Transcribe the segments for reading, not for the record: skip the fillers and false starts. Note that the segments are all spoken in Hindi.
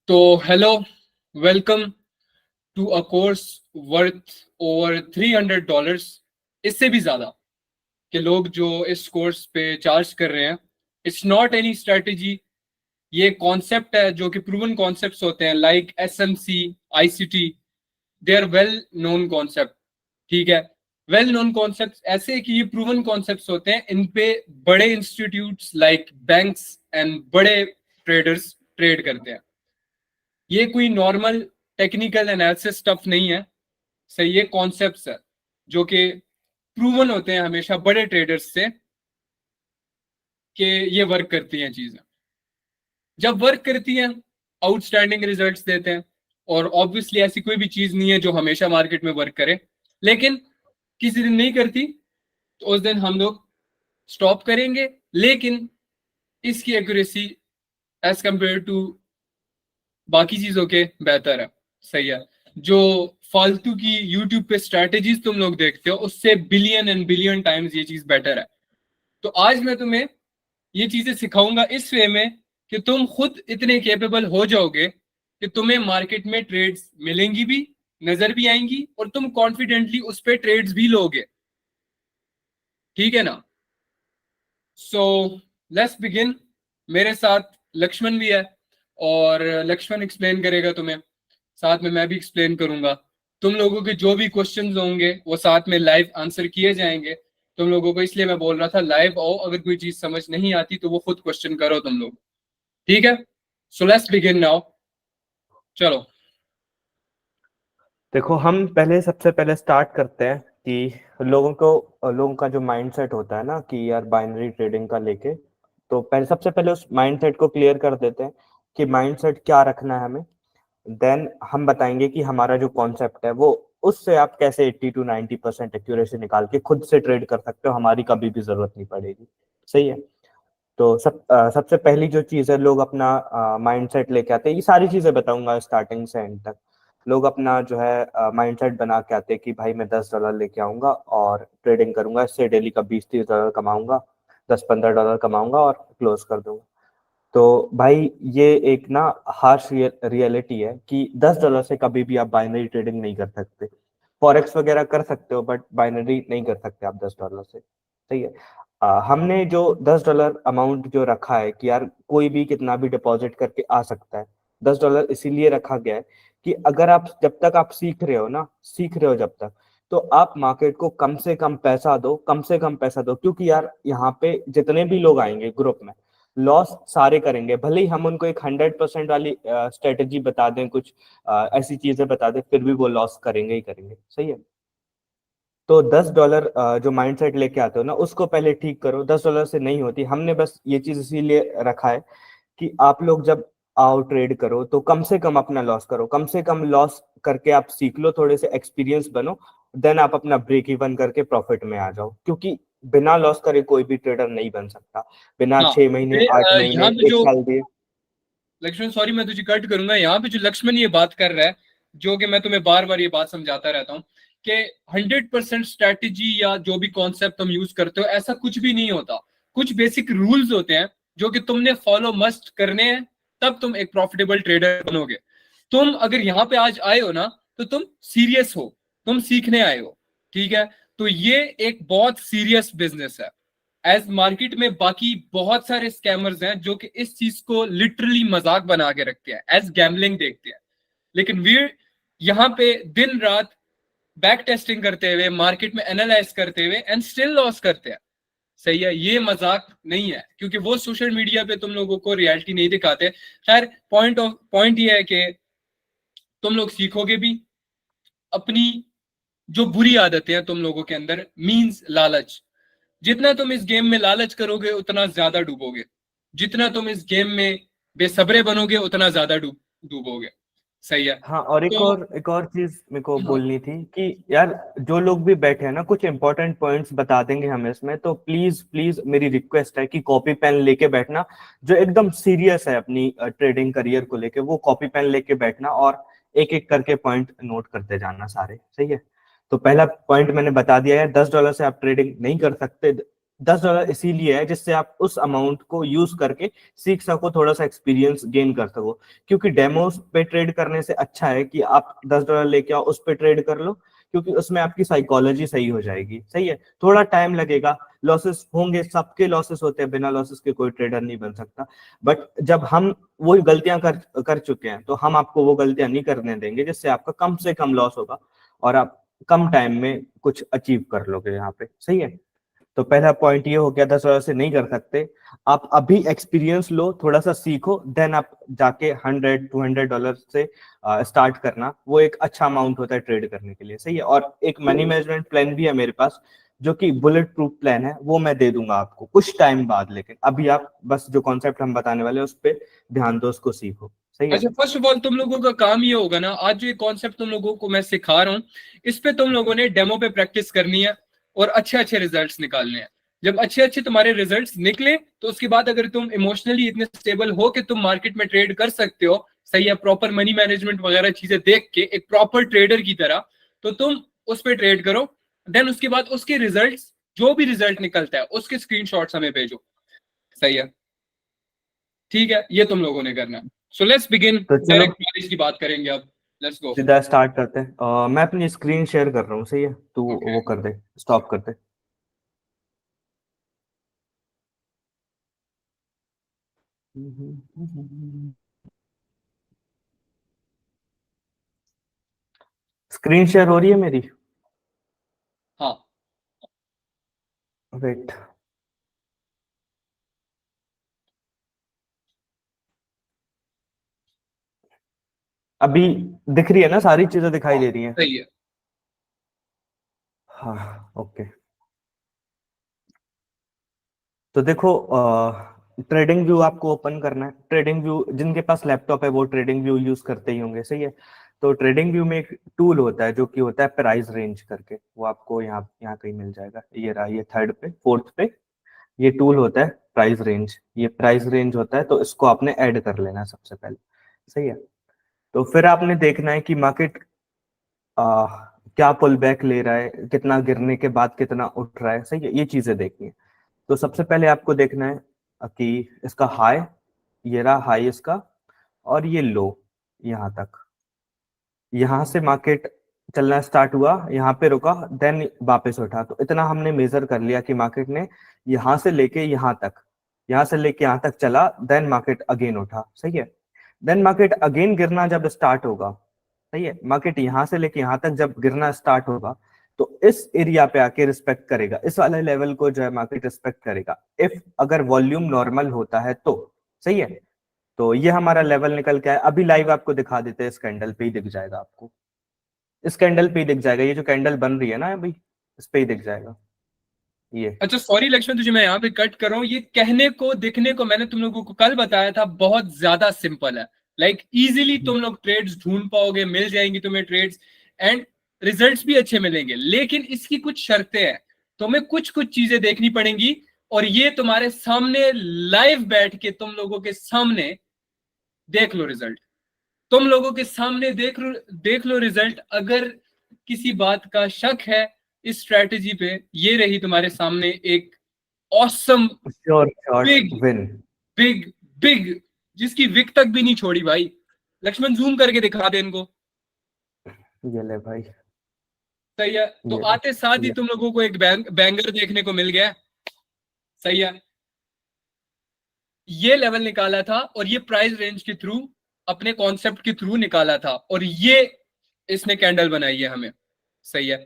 तो hello, welcome to a course worth over $300, इससे भी ज्यादा के लोग जो इस कोर्स पे चार्ज कर रहे हैं। इट्स नॉट एनी स्ट्रेटेजी, ये कॉन्सेप्ट है जो कि प्रूवन कॉन्सेप्ट्स होते हैं, like SMC, ICT. They are well known concept. ठीक है, वेल नोन कॉन्सेप्ट्स ऐसे कि ये प्रूवन कॉन्सेप्ट्स होते हैं, इन पे बड़े इंस्टीट्यूट्स लाइक बैंक्स एंड बड़े ट्रेडर्स ट्रेड करते हैं। ये कोई नॉर्मल टेक्निकल एनालिसिस स्टफ नहीं है। सही, ये कॉन्सेप्ट्स है जो कि प्रूवन होते हैं हमेशा बड़े ट्रेडर्स से कि ये वर्क करती हैं चीजें। जब वर्क करती हैं, आउटस्टैंडिंग रिजल्ट्स देते हैं। और ऑब्वियसली ऐसी कोई भी चीज नहीं है जो हमेशा मार्केट में वर्क करे, लेकिन किसी दिन नहीं करती तो उस दिन हम लोग स्टॉप करेंगे। लेकिन इसकी एक्यूरेसी एज कंपेयर टू बाकी चीजों के बेहतर है। सही है, जो फालतू की यूट्यूब पे स्ट्रैटेजीज तुम लोग देखते हो उससे बिलियन एंड बिलियन टाइम्स ये चीज बेटर है। तो आज मैं तुम्हें ये चीजें सिखाऊंगा इस वे में कि तुम खुद इतने केपेबल हो जाओगे कि तुम्हें मार्केट में ट्रेड्स मिलेंगी भी, नजर भी आएंगी, और तुम कॉन्फिडेंटली उस पर ट्रेड्स भी लोगे। ठीक है ना? So let's begin. मेरे साथ लक्ष्मण भी है, और लक्ष्मण एक्सप्लेन करेगा तुम्हें, साथ में मैं भी एक्सप्लेन करूंगा। तुम लोगों के जो भी क्वेश्चंस होंगे वो साथ में लाइव आंसर किए जाएंगे। तुम लोगों को इसलिए मैं बोल रहा था लाइव आओ, अगर कोई चीज समझ नहीं आती तो वो खुद क्वेश्चन करो तुम लोग। ठीक है, सो लेट्स बिगिन नाउ। चलो। देखो, हम सबसे पहले स्टार्ट करते हैं कि लोगों का जो माइंडसेट होता है ना कि यार बाइनरी ट्रेडिंग का लेके। तो सबसे पहले उस माइंडसेट को क्लियर कर देते हैं कि माइंडसेट क्या रखना है हमें। देन हम बताएंगे कि हमारा जो कॉन्सेप्ट है वो उससे आप कैसे 80 to 90% एक्यूरेसी निकाल के खुद से ट्रेड कर सकते हो, हमारी कभी भी जरूरत नहीं पड़ेगी। सही है। तो सबसे पहली जो चीज है, लोग अपना माइंडसेट लेके आते हैं। ये सारी चीजें बताऊंगा स्टार्टिंग से एंड तक। लोग अपना जो है माइंडसेट बना के आते हैं कि भाई मैं $10 लेके आऊंगा और ट्रेडिंग करूंगा, इससे डेली का $20-30 कमाऊंगा, $10-15 कमाऊंगा और क्लोज कर दूंगा। तो भाई ये एक ना हार्श रियलिटी है कि $10 से कभी भी आप बाइनरी ट्रेडिंग नहीं कर सकते। फॉरेक्स वगैरह कर सकते हो बट बाइनरी नहीं कर सकते आप $10 से। सही है। हमने जो $10 अमाउंट जो रखा है कि यार कोई भी कितना भी डिपॉजिट करके आ सकता है। $10 इसीलिए रखा गया है कि अगर आप जब तक आप सीख रहे हो जब तक, तो आप मार्केट को कम से कम पैसा दो, क्योंकि यार यहाँ पे जितने भी लोग आएंगे ग्रुप में, लॉस सारे करेंगे। भले ही हम उनको एक 100% वाली स्ट्रेटेजी बता दें, कुछ ऐसी चीजें बता दें, फिर भी वो लॉस करेंगे ही करेंगे। सही है। तो $10 जो माइंडसेट लेके आते हो ना, उसको पहले ठीक करो। $10 से नहीं होती। हमने बस ये चीज इसीलिए रखा है कि आप लोग जब आओ ट्रेड करो तो कम से कम अपना लॉस करो, कम से कम लॉस करके आप सीख लो, थोड़े से एक्सपीरियंस बनो। देन आप अपना ब्रेक इवन करके प्रॉफिट में आ जाओ, क्योंकि बिना लॉस करे कोई भी ट्रेडर नहीं बन सकता। बिना हाँ, 6 महीने, 8 महीने, यहाँ पे एक जो साल दिए। लक्ष्मण, सॉरी मैं तुझे कट करूंगा, यहाँ पे जो लक्ष्मण ये बात कर रहा है, जो कि मैं तुम्हें बार बार ये बात समझाता रहता हूँ कि 100% स्ट्रैटेजी या जो भी कॉन्सेप्ट तुम यूज करते हो ऐसा कुछ भी नहीं होता। कुछ बेसिक रूल्स होते हैं जो कि तुमने फॉलो मस्ट करने हैं, तब तुम एक प्रॉफिटेबल ट्रेडर बनोगे। तुम अगर यहाँ पे आज आए हो ना, तो तुम सीरियस हो, तुम सीखने आए हो। ठीक है, तो ये एक बहुत सीरियस बिजनेस है। एज मार्केट में बाकी बहुत सारे स्कैमर्स हैं जो कि इस चीज को लिटरली मजाक बना के रखते हैं, एज गैम्बलिंग देखते हैं। लेकिन वी यहाँ पे दिन रात बैक टेस्टिंग करते हुए, मार्केट में एनालाइज करते हुए एंड स्टिल लॉस करते हैं। सही है, ये मजाक नहीं है, क्योंकि वो सोशल मीडिया पे तुम लोगों को रियलिटी नहीं दिखाते। खैर, पॉइंट ये है कि तुम लोग सीखोगे भी। अपनी जो बुरी आदतें हैं तुम लोगों के अंदर, मीन्स लालच, जितना तुम इस गेम में लालच करोगे उतना ज्यादा डूबोगे। जितना तुम इस गेम में बेसब्रे बनोगे उतना ज्यादा डूबोगे। सही है। हाँ, और तो एक और चीज मेरे को हाँ, बोलनी थी कि यार जो लोग भी बैठे हैं ना, कुछ इंपॉर्टेंट पॉइंट्स बता देंगे हम इसमें, तो प्लीज प्लीज मेरी रिक्वेस्ट है कि कॉपी पेन लेके बैठना। जो एकदम सीरियस है अपनी ट्रेडिंग करियर को लेके, वो कॉपी पेन लेके बैठना और एक एक करके पॉइंट नोट करते जाना सारे। सही है। तो पहला पॉइंट मैंने बता दिया है, $10 से आप ट्रेडिंग नहीं कर सकते। $10 इसीलिए है जिससे आप उस अमाउंट को यूज करके सीख सको, थोड़ा सा एक्सपीरियंस गेन कर सको। क्योंकि डेमोस पे ट्रेड करने से अच्छा है कि आप $10 लेके आओ, उस पे ट्रेड कर लो, क्योंकि उसमें आपकी साइकोलॉजी सही हो जाएगी। सही है, थोड़ा टाइम लगेगा, लॉसेस होंगे, सबके लॉसेस होते हैं, बिना लॉसेस के कोई ट्रेडर नहीं बन सकता। बट जब हम वही गलतियां कर चुके हैं, तो हम आपको वो गलतियां नहीं करने देंगे, जिससे आपका कम से कम लॉस होगा और आप कम टाइम में कुछ अचीव कर लोगे यहाँ पे। सही है, तो पहला पॉइंट ये हो गया, $10 से नहीं कर सकते। आप अभी एक्सपीरियंस लो, थोड़ा सा सीखो, देन आप जाके $100-200 से स्टार्ट करना। वो एक अच्छा अमाउंट होता है ट्रेड करने के लिए। सही है, और एक मनी मैनेजमेंट प्लान भी है मेरे पास, जो कि बुलेट प्रूफ प्लान है, वो मैं दे दूंगा आपको कुछ टाइम बाद। लेकिन अभी आप बस जो कॉन्सेप्ट हम बताने वाले हैं उस पर ध्यान दो, उसको सीखो। सही है। अच्छा, फर्स्ट ऑफ ऑल तुम लोगों का काम ये होगा ना, आज जो ये कॉन्सेप्ट तुम लोगों को मैं सिखा रहा हूँ, इस पे तुम लोगों ने डेमो पे प्रैक्टिस करनी है और अच्छे अच्छे रिजल्ट्स निकालने हैं। जब अच्छे अच्छे तुम्हारे रिजल्ट्स निकले, तो उसके बाद अगर तुम इमोशनली इतने स्टेबल हो कि तुम मार्केट में ट्रेड कर सकते हो, सही है, प्रॉपर मनी मैनेजमेंट वगैरह चीजें देख के एक प्रॉपर ट्रेडर की तरह, तो तुम उस पर ट्रेड करो। देन उसके बाद उसके रिजल्ट्स, जो भी रिजल्ट निकलता है उसके स्क्रीनशॉट्स हमें भेजो। सही है, ठीक है, ये तुम लोगों ने करना है। सो लेट्स बिगिन, तो चलो डायरेक्ट नॉलेज की बात करेंगे अब। Let's go. सीधा स्टार्ट करते हैं। मैं अपनी स्क्रीन शेयर कर रहा हूँ। सही है, तू ओके। वो कर दे, स्टॉप कर दे। स्क्रीन शेयर हो रही है मेरी? हाँ, वेट। अभी दिख रही है ना, सारी चीजें दिखाई दे रही हैं? सही है। हाँ, ओके। तो देखो, ट्रेडिंग व्यू आपको ओपन करना है। ट्रेडिंग व्यू, जिनके पास लैपटॉप है वो ट्रेडिंग व्यू यूज करते ही होंगे। सही है, तो ट्रेडिंग व्यू में एक टूल होता है जो कि होता है प्राइस रेंज करके, वो आपको यहाँ यहाँ कहीं मिल जाएगा। ये रहा, ये थर्ड पे, फोर्थ पे ये टूल होता है प्राइस रेंज। ये प्राइस रेंज होता है, तो इसको आपने ऐड कर लेना है सबसे पहले। सही है, तो फिर आपने देखना है कि मार्केट आ, क्या पुल बैक ले रहा है, कितना गिरने के बाद कितना उठ रहा है। सही है, ये चीजें देखनी है। तो सबसे पहले आपको देखना है कि इसका हाई, ये रहा हाई इसका, और ये लो यहाँ तक। यहाँ से मार्केट चलना स्टार्ट हुआ, यहाँ पे रुका, देन वापस उठा। तो इतना हमने मेजर कर लिया कि मार्केट ने यहाँ से लेके यहाँ तक, यहाँ से लेके यहाँ तक चला, देन मार्केट अगेन उठा। सही है, देन मार्केट अगेन गिरना जब स्टार्ट होगा, सही है, मार्केट यहाँ से लेके यहाँ तक जब गिरना स्टार्ट होगा, तो इस एरिया पे आके रिस्पेक्ट करेगा, इस वाले लेवल को जो है मार्केट रिस्पेक्ट करेगा, इफ अगर वॉल्यूम नॉर्मल होता है तो। सही है, तो ये हमारा लेवल निकल के आया। अभी लाइव आपको दिखा देते हैं, इस कैंडल पे ही दिख जाएगा आपको, इस कैंडल पे ही दिख जाएगा, ये जो कैंडल बन रही है ना अभी, इस पे ही दिख जाएगा ये। अच्छा सॉरी लक्ष्मण, तुझे मैं यहाँ पे कट कर रहा हूँ। ये कहने को दिखने को मैंने तुम लोगों को कल बताया था, बहुत ज्यादा सिंपल है। लाइक इजीली तुम लोग ट्रेड्स ढूंढ पाओगे, मिल जाएंगी तुम्हें ट्रेड्स, एंड रिजल्ट्स भी अच्छे मिलेंगे। लेकिन इसकी कुछ शर्तें हैं, तुम्हें कुछ कुछ चीजें देखनी पड़ेंगी, और ये तुम्हारे सामने लाइव बैठ के तुम लोगों के सामने देख लो रिजल्ट। तुम लोगों के सामने देख लो रिजल्ट। अगर किसी बात का शक है इस स्ट्रेटेजी पे, ये रही तुम्हारे सामने एक awesome, sure shot big win. Big big, जिसकी विक तक भी नहीं छोड़ी भाई। लक्ष्मण जूम करके दिखा दे इनको। ये ले भाई, सही है, तो ये ले, आते साथ ही ये तुम लोगों को एक बैंगर देखने को मिल गया। सही है, ये लेवल निकाला था और ये प्राइस रेंज के थ्रू, अपने कॉन्सेप्ट के थ्रू निकाला था, और ये इसने कैंडल बनाई है हमें। सही है,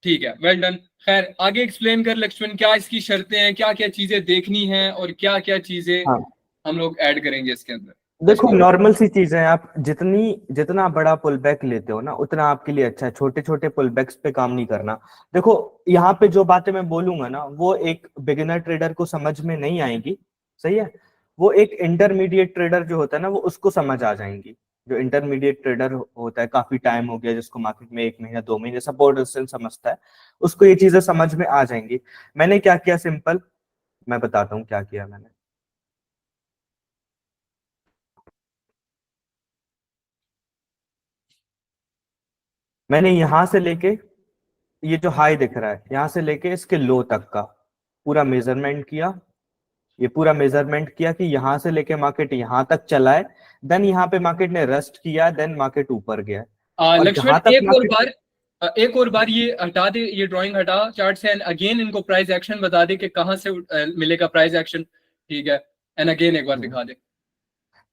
ठीक है, वेल डन। खैर आगे एक्सप्लेन कर लक्ष्मण, क्या इसकी शर्तें हैं, क्या क्या चीजें देखनी है और क्या क्या चीजें हाँ, हम लोग ऐड करेंगे इसके अंदर। लेट्स देखो गो। नॉर्मल सी चीज है, आप जितना बड़ा पुल बैक लेते हो ना, उतना आपके लिए अच्छा है। छोटे छोटे पुल बैक्स पे काम नहीं करना। देखो, यहाँ पे जो बातें मैं बोलूंगा ना, वो एक बिगिनर ट्रेडर को समझ में नहीं आएंगी। सही है, वो एक इंटरमीडिएट ट्रेडर जो होता है ना, वो उसको समझ आ जाएंगी। जो इंटरमीडिएट ट्रेडर होता है, काफी टाइम हो गया जिसको मार्केट में, 1 महीना 2 महीने सपोर्ट रेजिस्टेंस समझता है, उसको ये चीजें समझ में आ जाएंगी। मैंने क्या किया, सिंपल मैं बताता हूँ क्या किया मैंने। मैंने यहां से लेके ये जो हाई दिख रहा है यहाँ से लेके इसके लो तक का पूरा मेजरमेंट किया, ये पूरा मेजरमेंट किया कि यहाँ से लेके मार्केट यहाँ तक चला है, देन यहाँ पे मार्केट ने रेस्ट किया, देन मार्केट ऊपर गया है। और लक्ष्मण जहां तक एक और मार्केट, बार एक और बार ये हटा दे, ये ड्राइंग हटा चार्ट से, एंड अगेन इनको प्राइस एक्शन बता दे कि कहाँ से मिलेगा प्राइस एक्शन, ठीक है, एंड अगेन एक बार दिखा दे।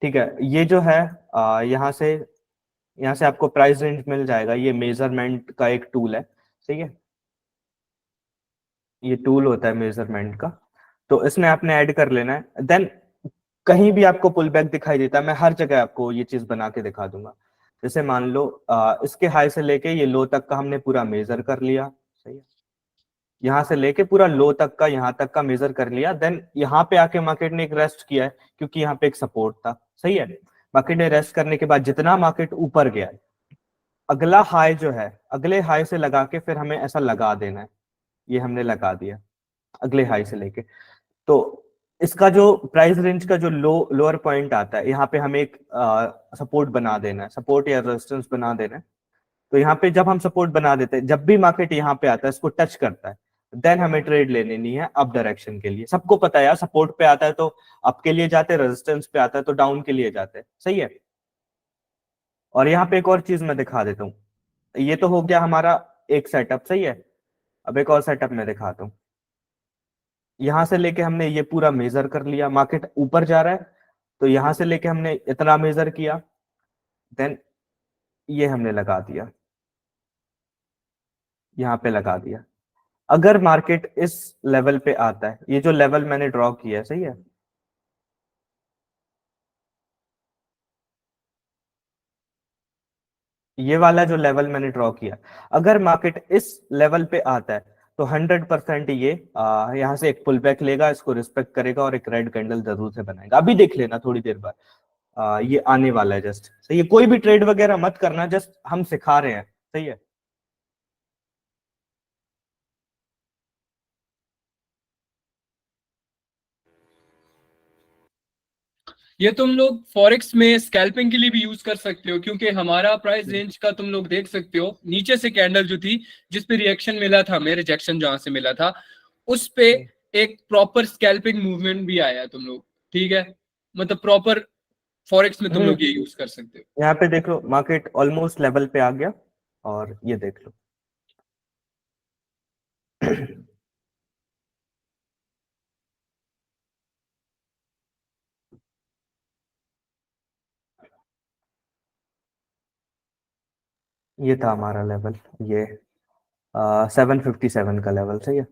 ठीक है, ये जो है यहाँ से आपको प्राइस रेंज मिल जाएगा, ये मेजरमेंट का एक टूल है, ठीक है, ये टूल होता है मेजरमेंट का, तो इसमें आपने ऐड कर लेना है। देन कहीं भी आपको पुल बैक दिखाई देता है, मैं हर जगह आपको ये चीज बना के दिखा दूंगा। जैसे मान लो इसके हाई से लेके ये लो तक का हमने पूरा मेजर कर लिया, सही है, यहाँ से लेके पूरा लो तक का यहाँ तक का मेजर कर लिया, देन यहाँ पे आके मार्केट ने एक रेस्ट किया है क्योंकि यहाँ पे एक सपोर्ट था, सही है। मार्केट ने रेस्ट करने के बाद जितना मार्केट ऊपर गया है, अगला हाई जो है अगले हाई से लगा के फिर हमें ऐसा लगा देना है, ये हमने लगा दिया अगले हाई से लेके। तो इसका जो प्राइस रेंज का जो लोअर पॉइंट आता है, यहाँ पे हमें एक सपोर्ट बना देना है, सपोर्ट या रेजिस्टेंस बना देना है। तो यहाँ पे जब हम सपोर्ट बना देते हैं, जब भी मार्केट यहाँ पे आता है इसको टच करता है, देन हमें ट्रेड ले लेनी है अप डायरेक्शन के लिए। सबको पता है यार, सपोर्ट पे आता है तो अप के लिए जाते हैं, रेजिस्टेंस पे आता है तो डाउन के लिए जाते हैं, सही है। और यहाँ पे एक और चीज मैं दिखा देता हूँ, ये तो हो गया हमारा एक सेटअप, सही है। अब एक और सेटअप मैं दिखाता हूँ, यहां से लेके हमने ये पूरा मेजर कर लिया, मार्केट ऊपर जा रहा है तो यहां से लेके हमने इतना मेजर किया, देन ये हमने लगा दिया, यहाँ पे लगा दिया। अगर मार्केट इस लेवल पे आता है, ये जो लेवल मैंने ड्रॉ किया है, सही है, ये वाला जो लेवल मैंने ड्रॉ किया, अगर मार्केट इस लेवल पे आता है तो 100% ये यहाँ से एक पुल बैक लेगा, इसको रिस्पेक्ट करेगा और एक रेड कैंडल जरूर से बनाएगा। अभी देख लेना थोड़ी देर बाद ये आने वाला है जस्ट, सही है। कोई भी ट्रेड वगैरह मत करना, जस्ट हम सिखा रहे हैं, सही है। ये तुम लोग फॉरेक्स में स्कैल्पिंग के लिए भी यूज कर सकते हो, क्योंकि हमारा प्राइस रेंज का तुम लोग देख सकते हो, नीचे से कैंडल जो थी जिस पे रिएक्शन मिला था, मेरे रिजेक्शन जहां से मिला था उस पे एक प्रॉपर स्कैल्पिंग मूवमेंट भी आया है तुम लोग, ठीक है, मतलब प्रॉपर फॉरेक्स में तुम लोग ये यूज कर सकते हो। यहाँ पे देख लो मार्केट ऑलमोस्ट लेवल पे आ गया, और ये देख लो ये था हमारा लेवल, ये 757 का लेवल, सही है।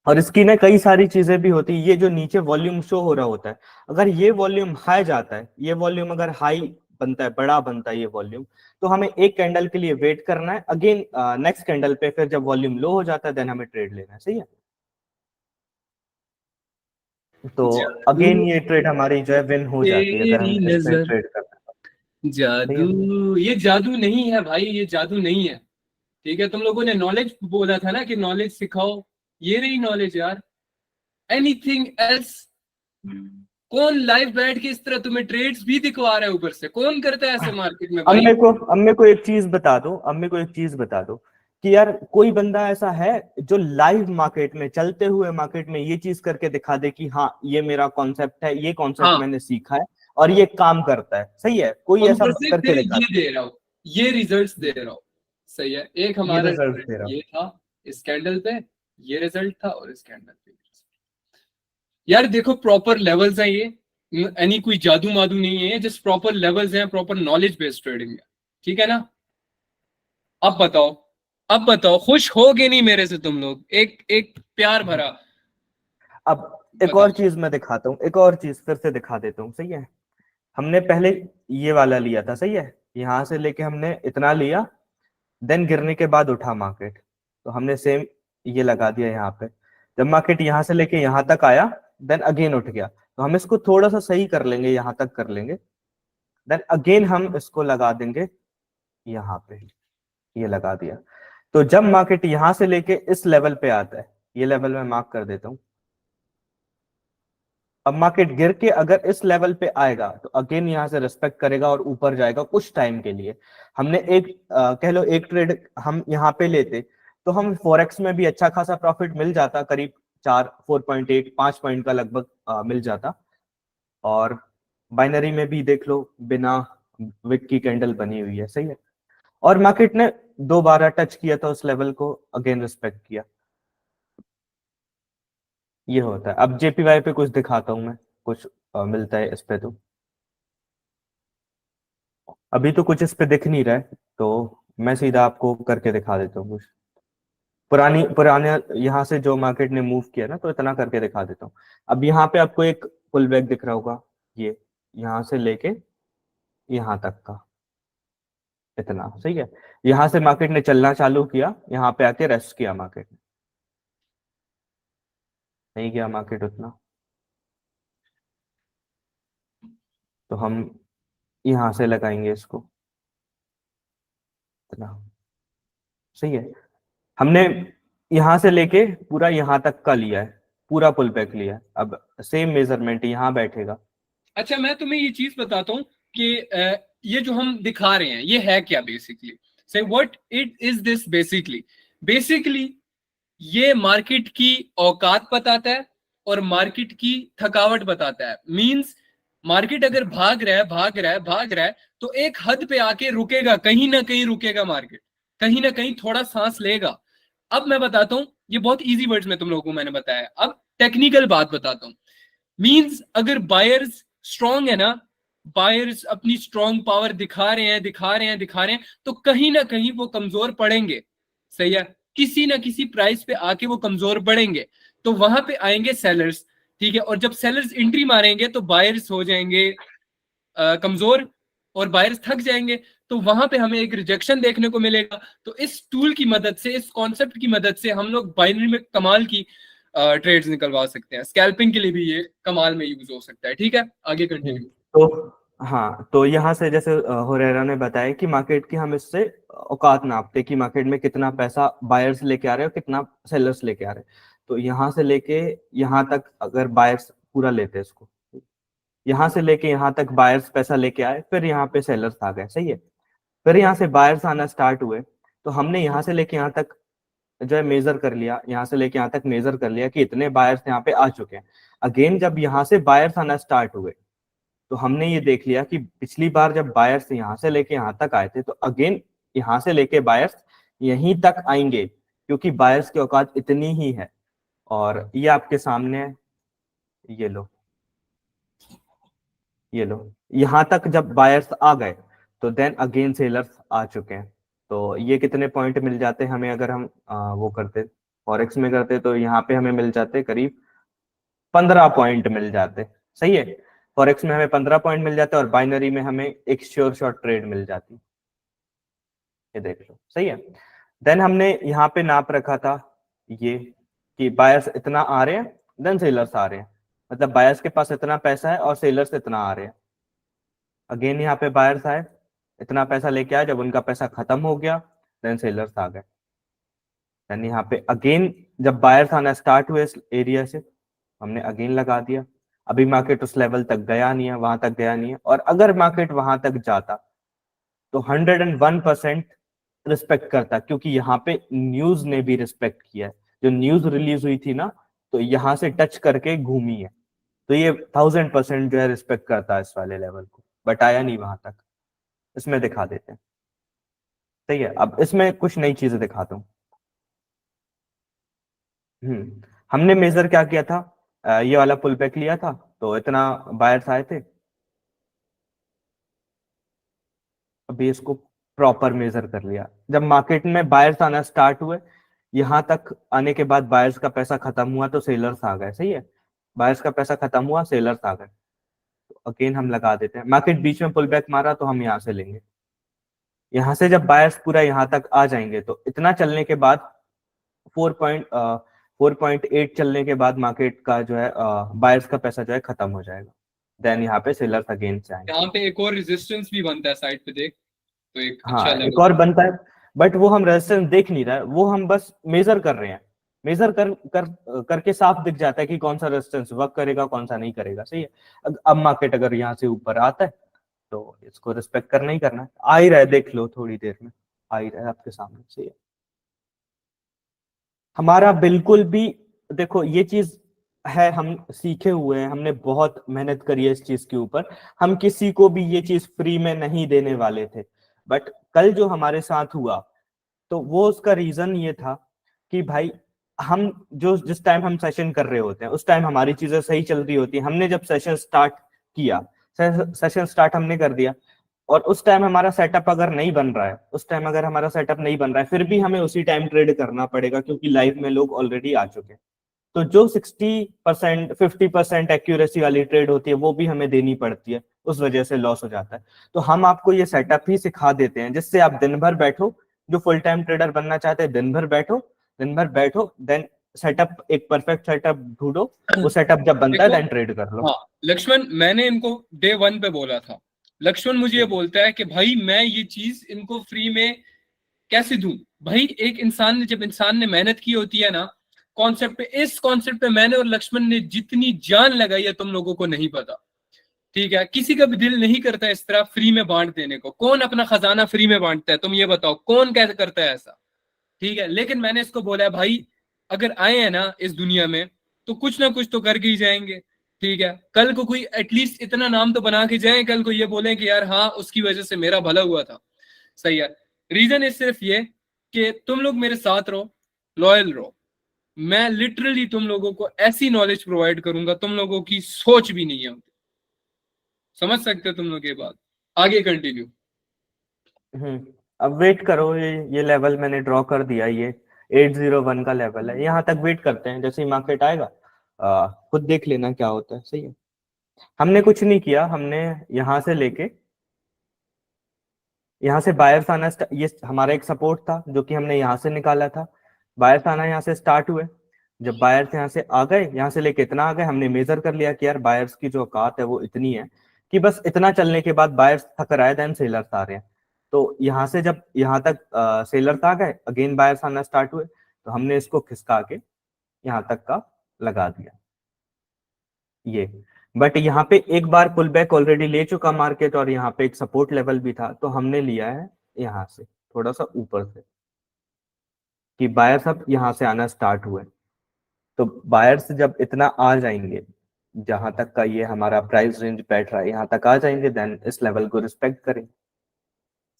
और इसकी ना कई सारी चीजें भी होती है, ये जो नीचे वॉल्यूम शो हो रहा होता है, अगर ये वॉल्यूम हाई जाता है, ये वॉल्यूम अगर हाई बनता है, बड़ा बनता है ये वॉल्यूम, तो हमें एक कैंडल के लिए वेट करना है, अगेन नेक्स्ट कैंडल पे फिर जब वॉल्यूम लो हो जाता है देन हमें ट्रेड लेना है, सही है। तो जादू अगेन ये ट्रेड हमारी जो है विन हो जाती है अगर तेरी हम इसमें नजर, ट्रेड करते हैं, सही है। जादू, ये जादू नहीं है भाई, ये जादू नहीं है, ठीक है। तुम लोगों ने नॉलेज बोला था ना कि नॉलेज सिखाओ, ये रही नॉलेज यार, एनीथिंग एल्स। कौन लाइव बैठ के इस तरह तुम्हें ट्रेड्स भी दिखवा रहा है, ऊपर से कौन करता है ऐसे मार्केट में भाई? अब मेरे को एक चीज बता दो, अब मेरे को एक चीज बता दो कि यार कोई बंदा ऐसा है जो लाइव मार्केट में, चलते हुए मार्केट में ये चीज करके दिखा दे कि हाँ ये मेरा कॉन्सेप्ट है, ये कॉन्सेप्ट हाँ, मैंने सीखा है और ये काम करता है, सही है, कोई और ऐसा ऊपर से करके फिर दिखा ये दे रहा हूं, ये रिजल्ट्स दे रहा हूं, सही है। एक ये हमारा रिजल्ट result दे रहा हूँ। ये था, इस कैंडल पे ये रिजल्ट था, और इस कैंडल पे यार देखो प्रॉपर लेवल्स हैं ये, एनी कोई जादू मादू नहीं है, जस्ट प्रॉपर लेवल्स हैं, प्रॉपर नॉलेज बेस्ड ट्रेडिंग है, ठीक है ना। अब बताओ, अब बताओ खुश होगे नहीं मेरे से तुम लोग, एक एक प्यार भरा अब एक बताओ। और चीज मैं दिखाता हूँ, एक और चीज फिर से दिखा देता हूँ, सही है। हमने पहले ये वाला लिया था, सही है, यहां से लेके हमने इतना लिया, देन गिरने के बाद उठा मार्केट, तो हमने सेम ये लगा दिया यहाँ पे। जब मार्केट यहाँ से लेके यहाँ तक आया, देन अगेन उठ गया, तो हम इसको थोड़ा सा सही कर लेंगे, यहाँ तक कर लेंगे, देन अगेन हम इसको लगा देंगे यहाँ पे, ये लगा दिया। तो जब मार्केट यहां से लेके इस लेवल पे आता है, ये लेवल मैं मार्क कर देता हूं, अब मार्केट गिर के अगर इस लेवल पे आएगा तो अगेन यहां से रिस्पेक्ट करेगा और ऊपर जाएगा कुछ टाइम के लिए। हमने एक कह लो एक ट्रेड हम यहाँ पे लेते तो हम फॉरेक्स में भी अच्छा खासा प्रॉफिट मिल जाता, करीब 4.8 5 पॉइंट का लगभग मिल जाता। और बाइनरी में भी देख लो बिना विक की कैंडल बनी हुई है, सही है। और मार्केट ने दोबारा टच किया था उस लेवल को, अगेन रिस्पेक्ट किया। ये होता है। अब जेपीवाई पे कुछ दिखाता हूं मैं, कुछ मिलता है इस पे। तो अभी तो कुछ इस पे दिख नहीं रहा है, तो मैं सीधा आपको करके दिखा देता हूँ कुछ पुरानी पुराने यहाँ से जो मार्केट ने मूव किया ना, तो इतना करके दिखा देता हूँ। अब यहाँ पे आपको एक पुल बैक दिख रहा होगा, ये यहाँ से लेके यहाँ तक का इतना, सही है। यहाँ से मार्केट ने चलना चालू किया, यहाँ पे आके रेस्ट किया मार्केट ने, नहीं किया मार्केट उतना। तो हम यहाँ से लगाएंगे इसको इतना, सही है। हमने यहाँ से लेके पूरा यहाँ तक का लिया है, पूरा पुल बैक लिया है। अब सेम मेजरमेंट यहाँ बैठेगा। अच्छा, मैं तुम्हें ये चीज बताता हूँ कि ये जो हम दिखा रहे हैं ये है क्या बेसिकली। से what it is this basically. Basically ये मार्केट की औकात बताता है और मार्केट की थकावट बताता है। मींस मार्केट अगर भाग रहा है भाग रहा है भाग रहा है तो एक हद पे आके रुकेगा, कहीं ना कहीं रुकेगा मार्केट, कहीं ना कहीं थोड़ा सांस लेगा। अब मैं बताता हूं, ये बहुत इजी वर्ड्स में तुम लोगों को मैंने बताया, अब टेक्निकल बात बताता हूं। मींस अगर बायर्स स्ट्रांग है ना, बायर्स अपनी स्ट्रांग पावर दिखा रहे हैं दिखा रहे हैं दिखा रहे हैं, तो कहीं ना कहीं वो कमजोर पड़ेंगे, सही है। किसी ना किसी प्राइस पे आके वो कमजोर पड़ेंगे, तो वहां पे आएंगे सेलर्स, ठीक है। और जब सेलर्स एंट्री मारेंगे तो बायर्स हो जाएंगे कमजोर और बायर्स थक जाएंगे, तो वहां पे हमें एक रिजेक्शन देखने को मिलेगा। तो इस टूल की मदद से, इस कॉन्सेप्ट की मदद से हम लोग बाइनरी में कमाल की ट्रेड्स निकलवा सकते हैं। स्कैल्पिंग के लिए भी ये कमाल में यूज हो सकता है, ठीक है। आगे कंटिन्यू। तो हाँ, तो यहाँ से जैसे हुरेरा ने बताया कि मार्केट की हम इससे औकात नापते कि मार्केट में कितना पैसा बायर्स लेके आ रहे हैं और कितना सेलर्स लेके आ रहे हैं। तो यहाँ से लेके यहाँ तक अगर बायर्स पूरा लेते हैं इसको, यहाँ से लेके यहाँ तक बायर्स पैसा लेके आए, फिर यहाँ पे सेलर्स आ गए, सही है। फिर यहाँ से बायर्स आना स्टार्ट हुए, तो हमने यहाँ से लेके यहाँ तक जो है मेजर कर लिया, यहाँ से लेके यहाँ तक मेजर कर लिया कि इतने बायर्स यहाँ पे आ चुके हैं। अगेन जब यहाँ से बायर्स आना स्टार्ट हुए, तो हमने ये देख लिया कि पिछली बार जब बायर्स यहाँ से लेके यहाँ तक आए थे, तो अगेन यहाँ से लेके बायर्स यहीं तक आएंगे, क्योंकि बायर्स की औकात इतनी ही है। और ये आपके सामने है, ये लो, ये लो, यहाँ तक जब बायर्स आ गए तो देन अगेन सेलर्स आ चुके हैं। तो ये कितने पॉइंट मिल जाते हैं हमें, अगर हम वो करते फॉरेक्स में करते, तो यहाँ पे हमें मिल जाते करीब 15 पॉइंट मिल जाते, सही है। फॉरेक्स में हमें 15 पॉइंट मिल जाते और बाइनरी में हमें एक श्योर शॉट ट्रेड मिल जाती, ये देख लो, सही है। देन हमने यहाँ पे नाप रखा था ये कि बायर्स इतना आ रहे हैं, देन सेलर्स आ रहे हैं, मतलब बायर्स के पास इतना पैसा है और सेलर्स इतना आ रहे हैं। अगेन यहाँ पे बायर्स आए, इतना पैसा लेके आए, जब उनका पैसा खत्म हो गया देन सेलर्स आ गए। यानी यहाँ पे अगेन जब बायर्स आना स्टार्ट हुए इस एरिया से, हमने अगेन लगा दिया। अभी मार्केट उस लेवल तक गया नहीं है, वहां तक गया नहीं है, और अगर मार्केट वहां तक जाता तो 101% रिस्पेक्ट करता, क्योंकि यहाँ पे न्यूज ने भी रिस्पेक्ट किया है। जो न्यूज रिलीज हुई थी ना, तो यहाँ से टच करके घूमी है, तो ये 1000% जो है रिस्पेक्ट करता है इस वाले लेवल को, बट आया नहीं वहां तक। इसमें दिखा देते हैं, सही है। अब इसमें कुछ नई चीजें दिखाता हूँ। हमने मेजर क्या किया था, ये वाला पुल बैक लिया था, तो इतना बायर्स आए थे। अभी इसको प्रॉपर मेजर कर लिया, जब मार्केट में बायर्स आना स्टार्ट हुए, यहां तक आने के बाद बायर्स का पैसा खत्म हुआ तो सेलर्स आ गए, सही है। बायर्स का पैसा खत्म हुआ, सेलर्स आ गए, तो अगेन हम लगा देते हैं। मार्केट बीच में पुल बैक मारा तो हम यहाँ से लेंगे। यहाँ से जब बायर्स पूरा यहाँ तक आ जाएंगे, तो इतना चलने के बाद 4.8 चलने के बाद मार्केट का जो है बायर्स का पैसा जो है खत्म हो जाएगा। देन यहाँ पे सेलर्स अगेन से आएंगे। यहाँ पे एक और रेजिस्टेंस भी बनता है साइड पे, देख, तो एक अच्छा हाँ, एक लेवल। और बनता है, बट वो हम रेजिस्टेंस देख नहीं रहा है, वो हम बस मेजर कर रहे हैं। मेजर करके साफ दिख जाता है कि कौन सा रेजिस्टेंस वर्क करेगा, कौन सा नहीं करेगा, सही है। अब मार्केट अगर यहाँ से ऊपर आता है तो इसको रिस्पेक्ट करना ही करना है। आ ही रहा है, देख लो थोड़ी देर में आ ही रहा है आपके सामने, सही है। हमारा बिल्कुल भी, देखो ये चीज है, हम सीखे हुए हैं, हमने बहुत मेहनत करी है इस चीज के ऊपर। हम किसी को भी ये चीज फ्री में नहीं देने वाले थे, बट कल जो हमारे साथ हुआ तो वो उसका रीजन ये था कि भाई, हम जो जिस टाइम हम सेशन कर रहे होते हैं उस टाइम हमारी चीजें सही चल रही होती है। हमने जब सेशन स्टार्ट किया, सेशन स्टार्ट हमने कर दिया, और उस टाइम हमारा सेटअप अगर नहीं बन रहा है, उस टाइम अगर हमारा सेटअप नहीं बन रहा है, फिर भी हमें उसी टाइम ट्रेड करना पड़ेगा, क्योंकि लाइव में लोग ऑलरेडी आ चुके हैं। तो जो 60% 50% एक्यूरेसी वाली ट्रेड होती है वो भी हमें देनी पड़ती है, उस वजह से लॉस हो जाता है। तो हम आपको ये सेटअप ही सिखा देते हैं, जिससे आप दिन भर बैठो, जो फुल टाइम ट्रेडर बनना चाहते हैं दिन भर बैठो, दिन भर बैठो, देन सेटअप, एक परफेक्ट सेटअप ढूंढो, वो सेटअप जब बनता है देखो, देन ट्रेड कर लो। हाँ लक्ष्मण, मैंने इनको डे वन पे बोला था। लक्ष्मण मुझे ये बोलता है कि भाई मैं ये चीज इनको फ्री में कैसे दूं। भाई एक इंसान ने, जब इंसान ने मेहनत की होती है ना कॉन्सेप्ट पे, इस कॉन्सेप्ट पे मैंने और लक्ष्मण ने जितनी जान लगाई है तुम लोगों को नहीं पता। ठीक है, किसी का भी दिल नहीं करता इस तरह फ्री में बांट देने को। कौन अपना खजाना फ्री में बांटता है, तुम ये बताओ, कौन कैसे करता है ऐसा। ठीक है, लेकिन मैंने इसको बोला है भाई, अगर आए हैं ना इस दुनिया में तो कुछ ना कुछ तो करके ही जाएंगे। ठीक है, कल को कोई एटलीस्ट इतना नाम तो बना के जाए, कल को ये बोले कि यार हाँ उसकी वजह से मेरा भला हुआ था। सही है। रीजन इज सिर्फ ये कि तुम लोग मेरे साथ रहो, लॉयल रहो। मैं लिटरली तुम लोगों को ऐसी नॉलेज प्रोवाइड करूंगा तुम लोगों की सोच भी नहीं है। समझ सकते हो तुम लोग ये बात। आगे कंटिन्यू। अब वेट करो, ये लेवल मैंने ड्रॉ कर दिया, ये 801 का लेवल है, यहाँ तक वेट करते हैं, जैसे ही मार्केट आएगा खुद देख लेना क्या होता है, सही है। हमने कुछ नहीं किया, हमने यहाँ से लेके यहाँ से बायर्स आना, ये हमारा एक सपोर्ट था जो कि हमने यहाँ से निकाला था। बायर्स आना यहाँ से स्टार्ट हुए, जब बायर्स यहाँ से आ गए, यहाँ से लेके इतना आ गए, हमने मेजर कर लिया कि यार बायर्स की जो औकात है वो इतनी है कि बस इतना चलने के बाद बायर्स थक रहा है, देन सेलर्स आ रहे हैं। तो यहाँ से जब यहाँ तक सेलर्स आ गए, अगेन बायर्स आना स्टार्ट हुए, तो हमने इसको खिसका के यहाँ तक का लगा दिया ये। बट यहाँ पे एक बार पुल बैक ऑलरेडी ले चुका मार्केट, और यहाँ पे एक सपोर्ट लेवल भी था, तो हमने लिया है यहाँ से थोड़ा सा ऊपर से, कि बायर्स अब यहाँ से आना स्टार्ट हुए। तो बायर्स जब इतना आ जाएंगे, जहां तक का ये हमारा प्राइस रेंज बैठ रहा है, यहाँ तक आ जाएंगे, देन इस लेवल को रिस्पेक्ट करें,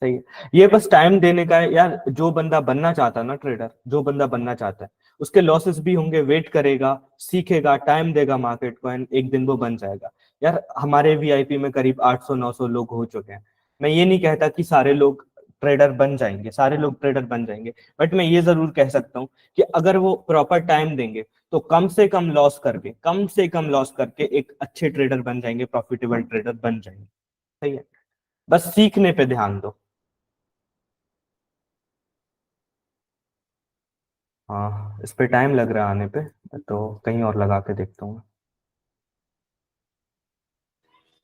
सही है। ये बस टाइम देने का है यार, जो बंदा बनना चाहता है ना ट्रेडर, जो बंदा बनना चाहता है, उसके लॉसेस भी होंगे, वेट करेगा, सीखेगा, टाइम देगा मार्केट को, एंड एक दिन वो बन जाएगा। यार हमारे वीआईपी में करीब 800-900 लोग हो चुके हैं। मैं ये नहीं कहता कि सारे लोग ट्रेडर बन जाएंगे, सारे लोग ट्रेडर बन जाएंगे, बट मैं ये जरूर कह सकता हूँ कि अगर वो प्रॉपर टाइम देंगे तो कम से कम लॉस करके, कम से कम लॉस करके एक अच्छे ट्रेडर बन जाएंगे, प्रॉफिटेबल ट्रेडर बन जाएंगे, सही है। बस सीखने पे ध्यान दो। हाँ, इस पे टाइम लग रहा है आने पे, तो कहीं और लगा के देखता हूँ।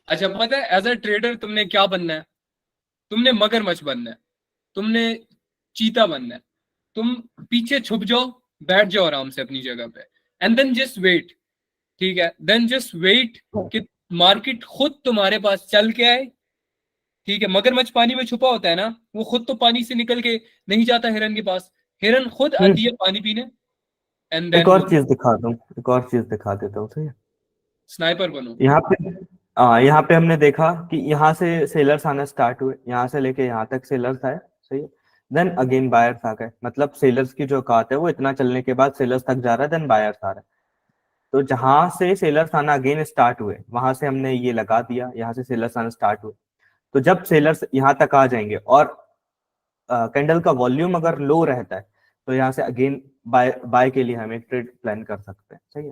अच्छा, पता है एज अ ट्रेडर तुमने क्या बनना है? तुमने मगरमच्छ बनना है, तुमने चीता बनना है। तुम पीछे छुप जाओ, बैठ जाओ आराम से अपनी जगह पे, एंड देन जस्ट वेट। ठीक है, देन जस्ट वेट कि मार्केट खुद तुम्हारे पास चल के आए। ठीक है, मगरमच्छ पानी में छुपा होता है ना, वो खुद तो पानी से निकल के नहीं जाता हिरन के पास। हिरन खुद आती है पानी पीने, एंड एक देन और वो चीज दिखा दूं, एक और चीज दिखा देता हूँ, ठीक है। स्नाइपर बनो। यहाँ पे यहाँ पे हमने देखा कि यहाँ से सेलर्स आना स्टार्ट हुए, यहाँ से लेके यहाँ तक सेलर्स आए, सही है। देन अगेन बायर्स आ गए, मतलब सेलर्स की जो औकात है वो इतना चलने के बाद सेलर्स तक जा रहा है, देन बायर्स आ रहा है। तो जहां से सेलर्स आना अगेन स्टार्ट हुए, वहां से हमने ये लगा दिया, यहाँ से सेलर्स आना स्टार्ट हुए। तो जब सेलर्स यहाँ तक आ जाएंगे और कैंडल का वॉल्यूम अगर लो रहता है, तो यहाँ से अगेन बाय बाय के लिए हम एक ट्रेड प्लान कर सकते हैं, सही है।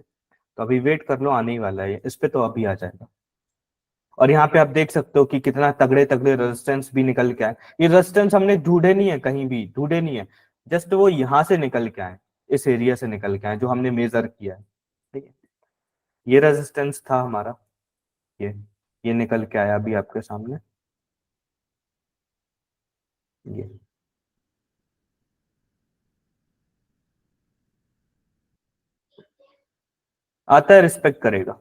तो अभी वेट कर लो, आने ही वाला है इस पे, तो अभी आ जाएगा। और यहाँ पे आप देख सकते हो कि कितना तगड़े तगड़े रेजिस्टेंस भी निकल के आए। ये रेजिस्टेंस हमने ढूंढे नहीं है, कहीं भी ढूंढे नहीं है, जस्ट वो यहाँ से निकल के आए, इस एरिया से निकल के आए जो हमने मेजर किया है, ठीक है। ये रेजिस्टेंस था हमारा, ये ये निकल के आया अभी आपके सामने, ये आता है, रिस्पेक्ट करेगा।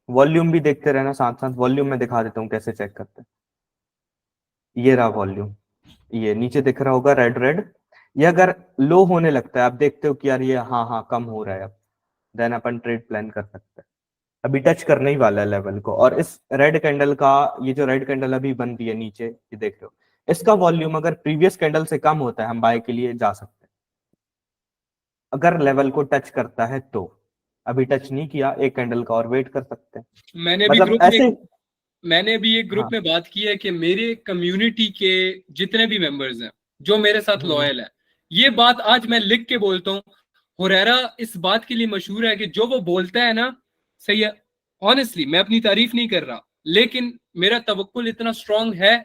वॉल्यूम भी देखते रहना साथ साथ, वॉल्यूम में दिखा देता हूँ कैसे चेक करते हैं। ये रहा वॉल्यूम, ये नीचे दिख रहा होगा रेड रेड। ये अगर लो होने लगता है, आप देखते हो कि यार ये हाँ हाँ कम हो रहा है अब, देन अपन ट्रेड प्लान कर सकते हैं। अभी टच करने ही वाला है लेवल को, और इस रेड कैंडल का, ये जो रेड कैंडल अभी बन रही है नीचे, ये देख रहे हो, इसका वॉल्यूम अगर प्रीवियस कैंडल से कम होता है हम बाय के लिए जा सकते हैं, अगर लेवल को टच करता है तो। अभी टच नहीं किया, एक कैंडल का और वेट कर सकते हैं, मैंने भी मतलब ग्रुप ऐसे। में मैंने भी एक ग्रुप हाँ। में बात की है कि मेरे कम्युनिटी के जितने भी मेंबर्स हैं जो मेरे साथ हम्म लॉयल है, ये बात आज मैं लिख के बोलता हूँ। हुरैरा इस बात के लिए मशहूर है कि जो वो बोलता है ना, सही है। ऑनेस्टली मैं अपनी तारीफ नहीं कर रहा, लेकिन मेरा तवक्कुल इतना स्ट्रांग है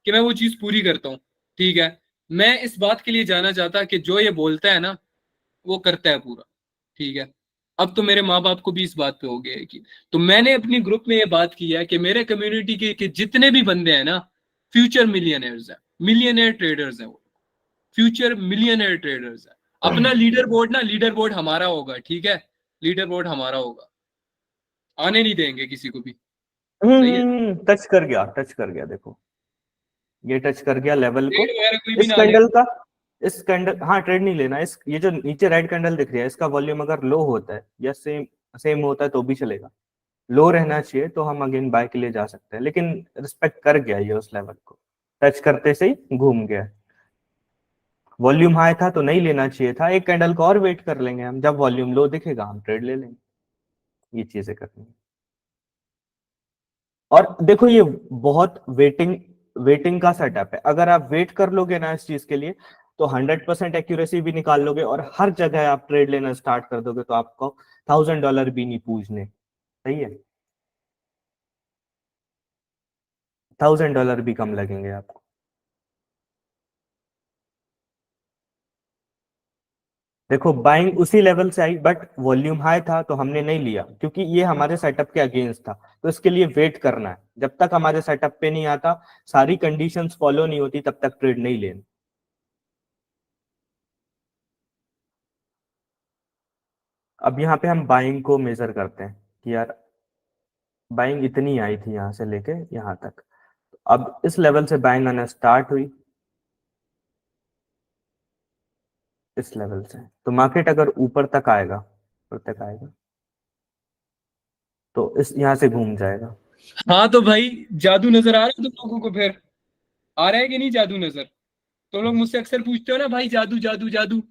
कि मैं वो चीज पूरी करता हूँ। ठीक है, मैं इस बात के लिए जाना चाहता कि जो ये बोलता है ना, वो करता है पूरा। ठीक है, अब तो मेरे माँ बाप को भी इस बात पे हो गया है कि, तो मैंने अपनी ग्रुप में ये बात की है कि मेरे कम्युनिटी के जितने भी बंदे हैं ना, फ्यूचर मिलियनर्स हैं, मिलियनर ट्रेडर्स हैं वो, फ्यूचर मिलियनर ट्रेडर्स हैं। अपना लीडर बोर्ड ना, लीडर बोर्ड हमारा होगा, ठीक है, लीडर बोर्ड हमारा होगा, आने नहीं देंगे किसी को भी। सही है, टच कर गया, टच कर गया, देखो ये टच कर गया लेवल को। ट्रेड वगैरह कोई भी इस ना ले। कैंडल का, इस कैंडल, हाँ ट्रेड नहीं लेना। इस ये जो नीचे रेड कैंडल दिख रही है, इसका वॉल्यूम अगर लो होता है या सेम सेम होता है तो भी चलेगा, लो रहना चाहिए तो हम अगेन बाय के लिए जा सकते हैं। लेकिन रिस्पेक्ट कर गया ये उस लेवल को, टच करते से ही घूम गया। वॉल्यूम हाई था तो नहीं लेना चाहिए था, एक कैंडल को और वेट कर लेंगे हम, जब वॉल्यूम लो दिखेगा हम ट्रेड ले लेंगे। ये चीजें करनी है। और देखो ये बहुत वेटिंग वेटिंग का सेटअप है, अगर आप वेट कर लोगे ना इस चीज के लिए, तो 100% एक्यूरेसी भी निकाल लोगे, और हर जगह आप ट्रेड लेना स्टार्ट कर दोगे तो आपको $1000 भी नहीं पूछने। सही है, $1000 भी कम लगेंगे आपको। देखो बाइंग उसी लेवल से आई, बट वॉल्यूम हाई था तो हमने नहीं लिया, क्योंकि ये हमारे सेटअप के अगेंस्ट था। तो इसके लिए वेट करना है, जब तक हमारे सेटअप पे नहीं आता, सारी कंडीशंस फॉलो नहीं होती, तब तक ट्रेड नहीं लेना। अब यहाँ पे हम बाइंग को मेजर करते हैं कि यार बाइंग इतनी आई थी यहाँ से लेके यहाँ तक, अब इस लेवल से बाइंग आना स्टार्ट हुई, इस लेवल से। तो मार्केट अगर ऊपर तक आएगा, ऊपर तक आएगा तो इस यहाँ से घूम जाएगा। हाँ तो भाई, जादू नजर आ रहा है तुम लोगों को फिर? आ रहा है कि नहीं जादू नजर? तो लोग मुझसे अक्सर पूछते हो ना, भाई जादू जादू जादू,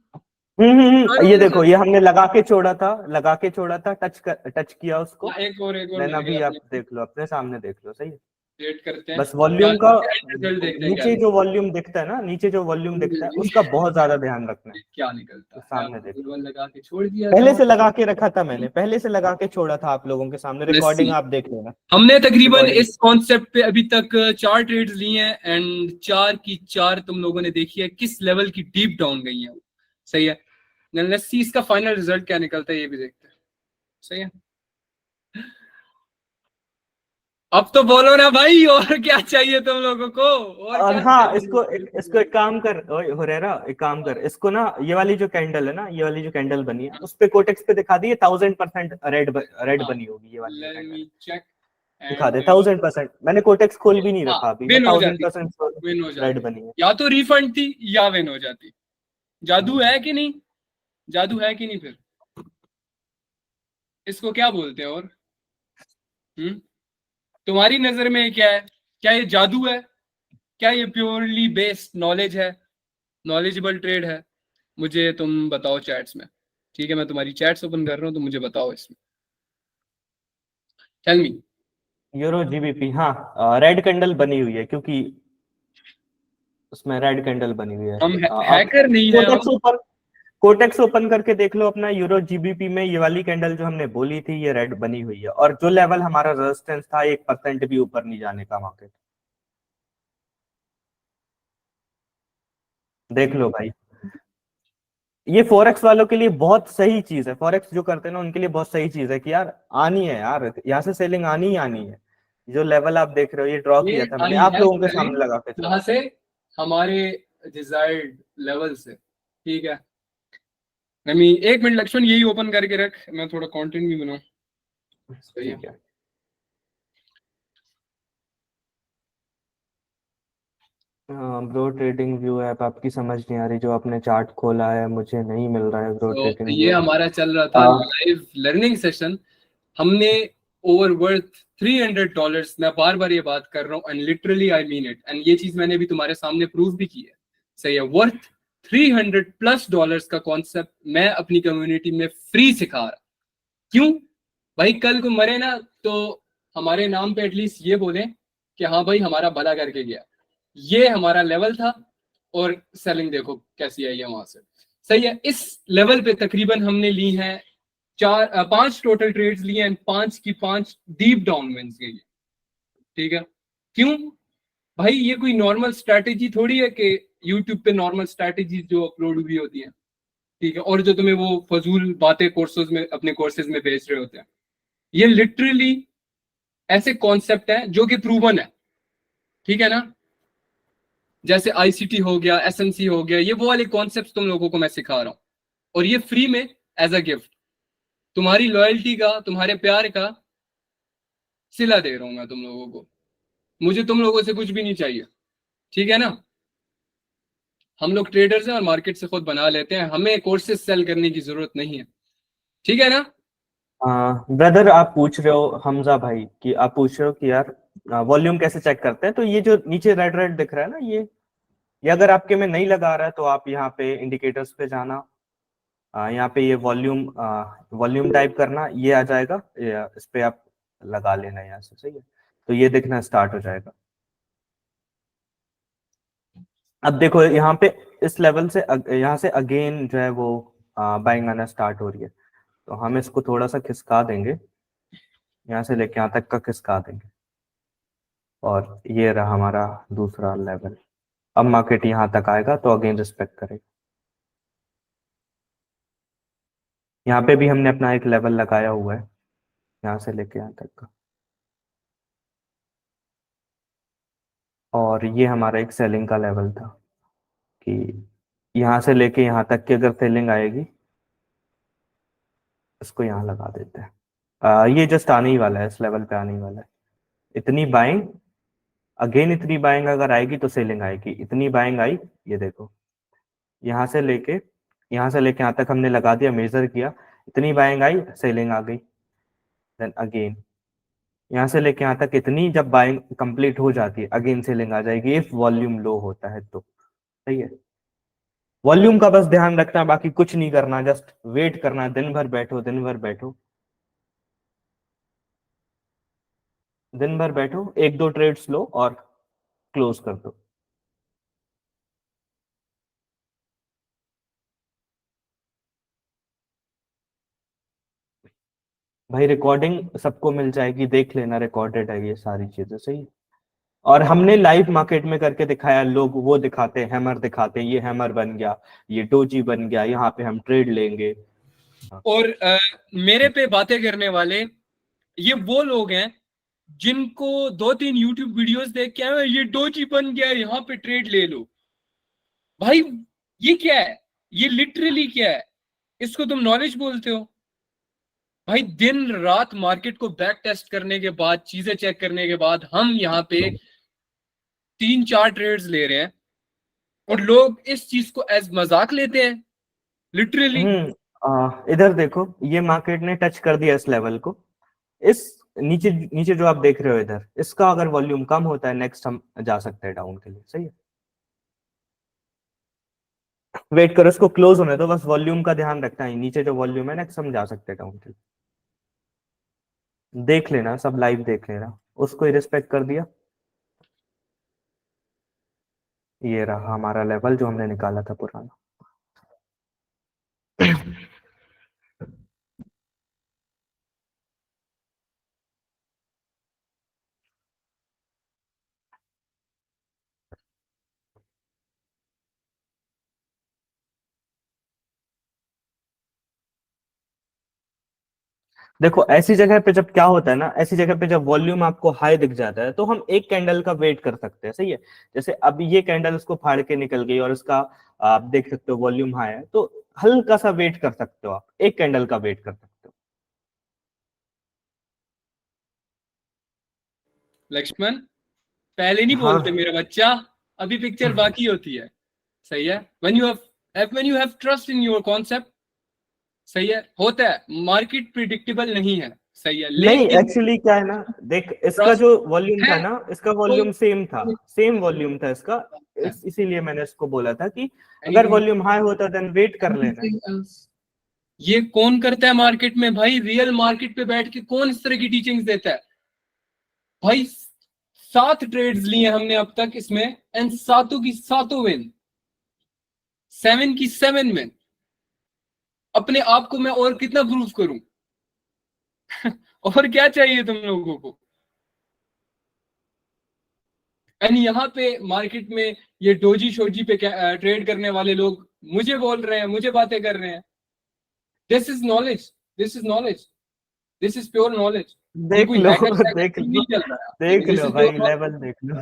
आ रहा ये है देखो, नजर? ये हमने लगा के छोड़ा था, लगा के छोड़ा था, टच किया उसको। हाँ, एक और देन मिल अभी गया आप अपने को। देख लो, अपने सामने देख लो, सही है। वेट करते हैं, बस वॉल्यूम का, जादू के एंड रिजल्ट देखते हैं क्या नीचे जो वॉल्यूम दिखता है ना, नीचे जो वॉल्यूम दिखता है उसका बहुत ज्यादा ध्यान रखना है। क्या निकलता तो है। सामने देख लो, बुलवन लगा के छोड़ दिया पहले था। से लगा के रखा था मैंने, पहले से लगा के छोड़ा था आप लोगों के सामने, लेट्स सी, रिकॉर्डिंग आप देख लेना। हमने तकरीबन रिकॉर्डिंग। इस कॉन्सेप्ट पे अभी तक 4 ट्रेड्स लिए हैं, एंड 4 की 4 तुम लोगों ने देखी है किस लेवल की डीप डाउन गई है वो। सही है, लेट्स सी इसका फाइनल रिजल्ट क्या निकलता है, ये भी देखते हैं। सही है, अब तो बोलो ना भाई, और क्या चाहिए तुम लोगों को? और और क्या हाँ, चाहिए? इसको एक काम कर, ओए हुरैरा, एक काम कर, इसको ना, ये वाली जो कैंडल है ना, ये वाली जो कैंडल बनी है उस पे कोटेक्स पे दिखा दी, 1000% रेड रेड हाँ, बनी होगी ये वाली जो लेट कैंडल। मी चेक दिखा दे एंड 1000%, मैंने कोटेक्स खोल भी नहीं हाँ, रखा अभी, मैं विन हो थाउजेंड जाती, परसेंट विन हो रेड जाती। बनी है। या तो रिफंड थी या विन हो जाती। जादू हम्म। है कि नहीं? जादू है कि नहीं फिर? इसको क्या बोलते हैं? और हम्म, तुम्हारी नजर में क्या है? क्या ये जादू है? क्या ये प्योरली बेस्ड नॉलेज है, नॉलेजेबल ट्रेड है? मुझे तुम बताओ चैट्स में। ठीक है, मैं तुम्हारी चैट्स ओपन कर रहा हूँ, तो मुझे बताओ इसमें, टेल मी। यूरो जीबीपी, हाँ रेड कैंडल बनी हुई है, क्योंकि उसमें रेड कैंडल बनी हुई है। हम अब हैकर नहीं है कोटेक्स हम। ओपन, कोटेक्स ओपन करके देख लो अपना, यूरो जीबीपी में ये वाली कैंडल जो हमने बोली थी ये रेड बनी हुई है, और जो लेवल हमारा रेजिस्टेंस था 1% भी ऊपर नहीं जाने का, मार्केट देख लो भाई। ये फॉरेक्स वालों के लिए बहुत सही चीज है, फॉरेक्स जो करते हैं ना उनके लिए बहुत सही चीज है कि यार आनी है यार, यहाँ से सेलिंग आनी ही आनी है। जो लेवल आप देख रहे हो ये ड्रॉ ये किया था मैंने आई आप हैव लोगों के सेलिंग सामने लगा के था। यहाँ से हमारे डिजायर्ड लेवल से, ठीक है। नमी एक मिनट लक्ष्मण यही ओपन करके रख, मैं थोड़ा कंटेंट भी बनाऊं। सही है। ठीक है। ब्रो ट्रेडिंग व्यू ऐप आपकी समझ नहीं आ रही, जो आपने चार्ट खोला है मुझे नहीं मिल रहा है ब्रो तो ट्रेडिंग ये व्यू। हमारा चल रहा था लाइव लर्निंग सेशन। हमने ओवर वर्थ $300, मैं बार बार ये बात कर रहा हूँ and literally I mean it, and ये चीज मैंने भी तुम्हारे सामने प्रूव भी की है। सही है, वर्थ $300+ का कॉन्सेप्ट मैं अपनी कम्युनिटी में फ्री सिखा रहा। क्यों भाई, कल को मरे ना तो हमारे नाम पे एटलीस्ट ये बोले कि हाँ भाई हमारा भला करके गया। ये हमारा लेवल था और सेलिंग देखो कैसी आई है वहां से। सही है, इस लेवल पे तकरीबन हमने ली है 5 टोटल ट्रेड्स लिए एंड 5 की 5 डीप डाउन विंस गई है। ठीक है, क्यों भाई, ये कोई नॉर्मल स्ट्रैटेजी थोड़ी है कि यूट्यूब पे नॉर्मल स्ट्रैटेजी जो अपलोड हुई होती है, ठीक है, और जो तुम्हें वो फजूल बातें कोर्सेज में अपने कोर्सेज में भेज रहे होते हैं। ये लिटरली ऐसे कॉन्सेप्ट है जो कि प्रूवन है, ठीक है ना। जैसे आईसीटी हो गया, एसएमसी हो गया, ये वो वाले कॉन्सेप्ट तुम लोगों को मैं सिखा रहा हूँ और ये फ्री में एज अ गिफ्ट, तुम्हारी लॉयल्टी का, तुम्हारे प्यार का सिला दे रहा हूं मैं तुम लोगों को। मुझे तुम लोगों से कुछ भी नहीं चाहिए, ठीक है ना। हम लोग ट्रेडर्स हैं और मार्केट से खुद बना लेते हैं, हमें कोर्सेज सेल करने की जरूरत नहीं है, ठीक है ना। ब्रदर आप पूछ रहे हो हमजा भाई कि आप पूछ रहे हो कि यार वॉल्यूम कैसे चेक करते हैं, तो ये जो नीचे रेड रेड दिख रहा है ना ये अगर आपके में नहीं लगा रहा है तो आप यहाँ पे इंडिकेटर्स पे जाना, यहाँ पे ये वॉल्यूम वॉल्यूम टाइप करना, ये आ जाएगा, इस पे आप लगा लेना यहाँ से, सही है। तो ये दिखना स्टार्ट हो जाएगा। अब देखो यहाँ पे इस लेवल से यहाँ से अगेन जो है वो बाइंग आना स्टार्ट हो रही है, तो हम इसको थोड़ा सा खिसका देंगे, यहाँ से लेके यहाँ तक का खिसका देंगे, और ये रहा हमारा दूसरा लेवल। अब मार्केट यहाँ तक आएगा तो अगेन रिस्पेक्ट करेगा। यहाँ पे भी हमने अपना एक लेवल लगाया हुआ है, यहाँ से लेके यहाँ तक का, और ये हमारा एक सेलिंग का लेवल था कि यहाँ से लेके यहाँ तक की अगर सेलिंग आएगी, इसको यहाँ लगा देते हैं। ये जस्ट आने ही वाला है, इस लेवल पे आने ही वाला है। इतनी बाइंग, अगेन इतनी बाइंग अगर आएगी तो सेलिंग आएगी, इतनी बाइंग आई, ये देखो यहाँ से लेके यहाँ तक हमने लगा दिया, मेजर किया, इतनी बाइंग आई, सेलिंग आ गई। देन अगेन यहाँ से लेके यहाँ तक इतनी जब बाइंग कंप्लीट हो जाती है, अगेन सेलिंग आ जाएगी इफ वॉल्यूम लो होता है तो, सही है। वॉल्यूम का बस ध्यान रखना, बाकी कुछ नहीं करना, जस्ट वेट करना, दिन भर बैठो, दिन भर बैठो, दिन भर बैठो, एक दो ट्रेड्स लो और क्लोज कर दो। भाई रिकॉर्डिंग सबको मिल जाएगी, देख लेना, रिकॉर्डेड है ये सारी चीजें, सही है। और हमने लाइव मार्केट में करके दिखाया, लोग वो दिखाते हैं, हैमर दिखाते हैं, ये हैमर बन गया, ये डोजी बन गया, यहाँ पे हम ट्रेड लेंगे। हाँ। और मेरे पे बातें करने वाले ये वो लोग हैं जिनको 2-3 यूट्यूब वीडियोस देख के आए, ये डोजी बन गया यहाँ पे ट्रेड ले लो। भाई ये क्या है, ये लिटरली क्या है, इसको तुम नॉलेज बोलते हो? भाई दिन रात मार्केट को बैक टेस्ट करने के बाद, चीजें चेक करने के बाद हम यहाँ पे 3-4 ट्रेड्स ले रहे हैं और लोग इस चीज को एज मजाक लेते हैं, लिटरली। इधर देखो, ये मार्केट ने टच कर दिया इस लेवल को, इस नीचे नीचे जो आप देख रहे हो इधर, इसका अगर वॉल्यूम कम होता है, नेक्स्ट हम जा सकते हैं डाउन के लिए, सही है। वेट करो, इसको क्लोज होने दो, बस वॉल्यूम का ध्यान रखना है, नीचे जो वॉल्यूम है नेक्स्ट हम जा सकते हैं डाउन के लिए। देख लेना, सब लाइव देख लेना, उसको ही रिस्पेक्ट कर दिया। ये रहा हमारा लेवल जो हमने निकाला था पुराना। देखो ऐसी जगह पे जब क्या होता है ना, ऐसी जगह पे जब वॉल्यूम आपको हाई दिख जाता है तो हम एक कैंडल का वेट कर सकते हैं, सही है। जैसे अब ये कैंडल उसको फाड़ के निकल गई और इसका आप देख सकते हो वॉल्यूम हाई है, तो हल्का सा वेट कर सकते हो, आप एक कैंडल का वेट कर सकते हो। लक्ष्मण, पहले नहीं बोलते हाँ मेरा बच्चा, अभी पिक्चर बाकी होती है। सही है। When you have trust in your concept, सही है, होता है, मार्केट प्रिडिक्टेबल नहीं है, सही है, नहीं, लेकिन एक्चुअली क्या है ना, देख इसका ट्रस्ट जो वॉल्यूम था है ना, इसका तो वॉल्यूम सेम था, सेम वॉल्यूम था इसका। है। इसीलिए मैंने इसको बोला था कि अगर एनीथिंग वॉल्यूम हाई होता देन वेट कर लेना। Anything else? ये कौन करता है मार्केट में भाई? रियल मार्केट पे बैठ के कौन इस तरह की टीचिंग्स देता है भाई? 7 ट्रेड्स लिए हमने अब तक इसमें, एंड सातों की सातों विन, 7 की 7 विन। अपने आप को मैं और कितना प्रूव करूं? और क्या चाहिए तुम लोगों को? एंड यहाँ पे मार्केट में ये डोजी शोजी पे ट्रेड करने वाले लोग मुझे बोल रहे हैं, मुझे बातें कर रहे हैं। This is knowledge, this is knowledge, this is pure knowledge. ये देख कोई लो हैकर देख सैकर लो, नहीं चल रहा है, ठीक है, देख दिस लो इज भाई, प्योर। लेवल देख लो,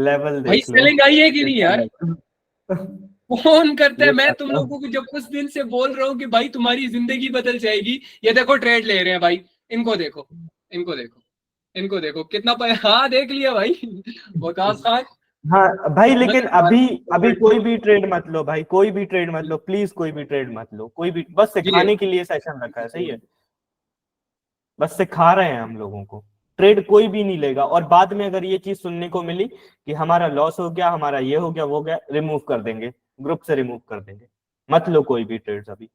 लेवल भाई देख लो। सेलिंग आई है कि ये नहीं यार? साला कौन करता है? ये मैं तुम साला लोगों को जब कुछ दिन से बोल रहा हूँ कि भाई तुम्हारी जिंदगी बदल जाएगी, ये देखो ट्रेड ले रहे हैं भाई। इनको देखो, इनको देखो, इनको देखो कितना हाँ देख लिया भाई। वकास खान, हाँ भाई, लेकिन अभी अभी जी। कोई भी ट्रेड मत लो भाई, कोई भी ट्रेड मत लो प्लीज, कोई भी ट्रेड मत लो, कोई भी, बस सिखाने के लिए सेशन रखा है, सही है। बस सिखा रहे हैं हम लोगों को, ट्रेड कोई भी नहीं लेगा। और बाद में अगर ये चीज सुनने को मिली कि हमारा लॉस हो गया, हमारा ये हो गया वो हो गया, रिमूव कर देंगे, ग्रुप से रिमूव कर देंगे। मत लो कोई भी ट्रेड्स अभी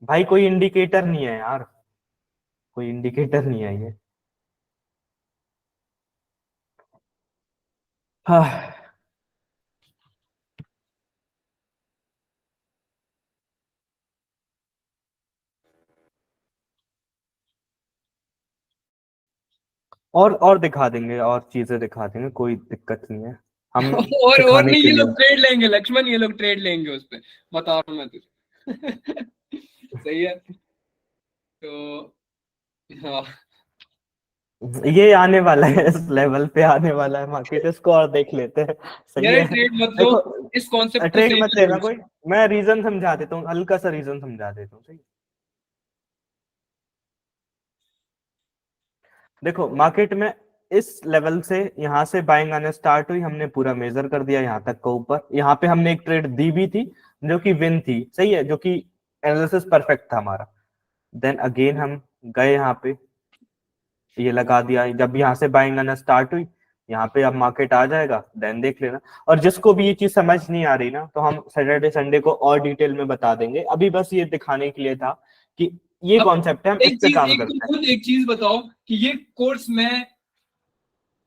भाई, कोई इंडिकेटर नहीं है यार, कोई इंडिकेटर नहीं है ये। हाँ। और दिखा देंगे, और चीजें दिखा देंगे, कोई दिक्कत नहीं है, हम और सिखाने नहीं, के ये लोग लिए। ट्रेड लेंगे लक्ष्मण, ये लोग ट्रेड लेंगे उस पे, बता रहा हूं मैं तुझे। सही है। तो हाँ, ये आने वाला है, इस लेवल पे आने वाला है मार्केट, इसको और देख लेते हैं, सही यार है। ट्रेड मत लो, देखो, इस कॉन्सेप्ट को ट्रेड सही मत से लेना समझो। कोई, मैं रीजन समझा देता हूँ, हल्का सा रीजन समझा देता हूँ, सही। देखो मार्केट में इस लेवल से, यहाँ से बाइंग आना स्टार्ट हुई, हमने पूरा मेजर कर दिया यहाँ तक का ऊपर, यहाँ पे हमने एक ट्रेड दी भी थी जो कि विन थी, सही है, जो कि एनालिसिस परफेक्ट था हमारा। देन अगेन हम गए यहाँ पे, ये लगा दिया, जब यहाँ से बाइंग आना स्टार्ट हुई, यहाँ पे अब मार्केट आ जाएगा, देन देख लेना। और जिसको भी ये चीज समझ नहीं आ रही ना, तो हम सैटरडे संडे को और डिटेल में बता देंगे, अभी बस ये दिखाने के लिए था कि ये अब कॉन्सेप्ट है, हम इस एक पे चीज, काम एक तुम करते हैं। खुद एक चीज बताओ कि ये कोर्स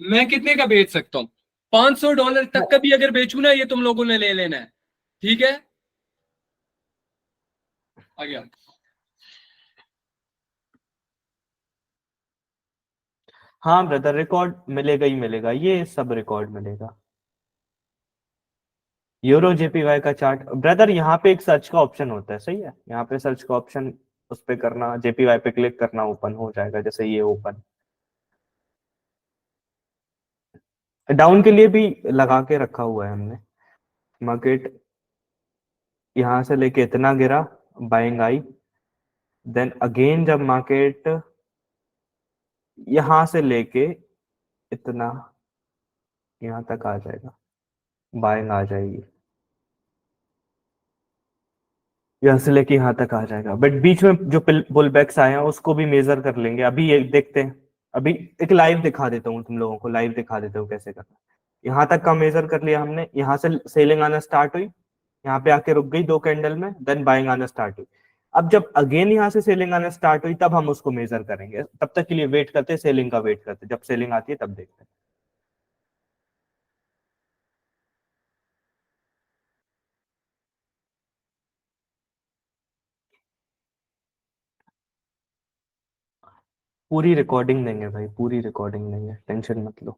मैं कितने का बेच सकता हूँ? $500 तक का भी अगर बेचू ना, ये तुम लोगों ने ले लेना है, ठीक है? आ गया। हाँ ब्रदर, रिकॉर्ड मिलेगा ही मिलेगा, ये सब रिकॉर्ड मिलेगा। यूरो जेपीवाई का चार्ट ब्रदर, यहाँ पे एक सर्च का ऑप्शन होता है, सही है, यहाँ पे सर्च का ऑप्शन, उस पे करना, जेपीवाई पे क्लिक करना, ओपन हो जाएगा, जैसे ये ओपन। डाउन के लिए भी लगा के रखा हुआ है हमने। मार्केट यहाँ से लेके इतना गिरा, बाइंग आई, देन अगेन जब मार्केट यहाँ से लेके इतना यहाँ तक आ जाएगा, बाइंग आ जाएगी, यहाँ से लेके यहाँ तक आ जाएगा, बट बीच में जो पुल बैक्स आए हैं उसको भी मेजर कर लेंगे, अभी ये देखते हैं। अभी एक लाइव दिखा देता हूँ तुम लोगों को, लाइव दिखा देता हूँ कैसे करना। यहाँ तक का मेजर कर लिया हमने, यहाँ से सेलिंग आना स्टार्ट हुई, यहाँ पे आके रुक गई 2 कैंडल में, देन बाइंग आना स्टार्ट हुई। अब जब अगेन यहाँ से सेलिंग आना स्टार्ट हुई, तब हम उसको मेजर करेंगे, तब तक के लिए वेट करते, सेलिंग का वेट करते, जब सेलिंग आती है तब देखते हैं। पूरी रिकॉर्डिंग देंगे भाई, पूरी रिकॉर्डिंग देंगे, टेंशन मत लो।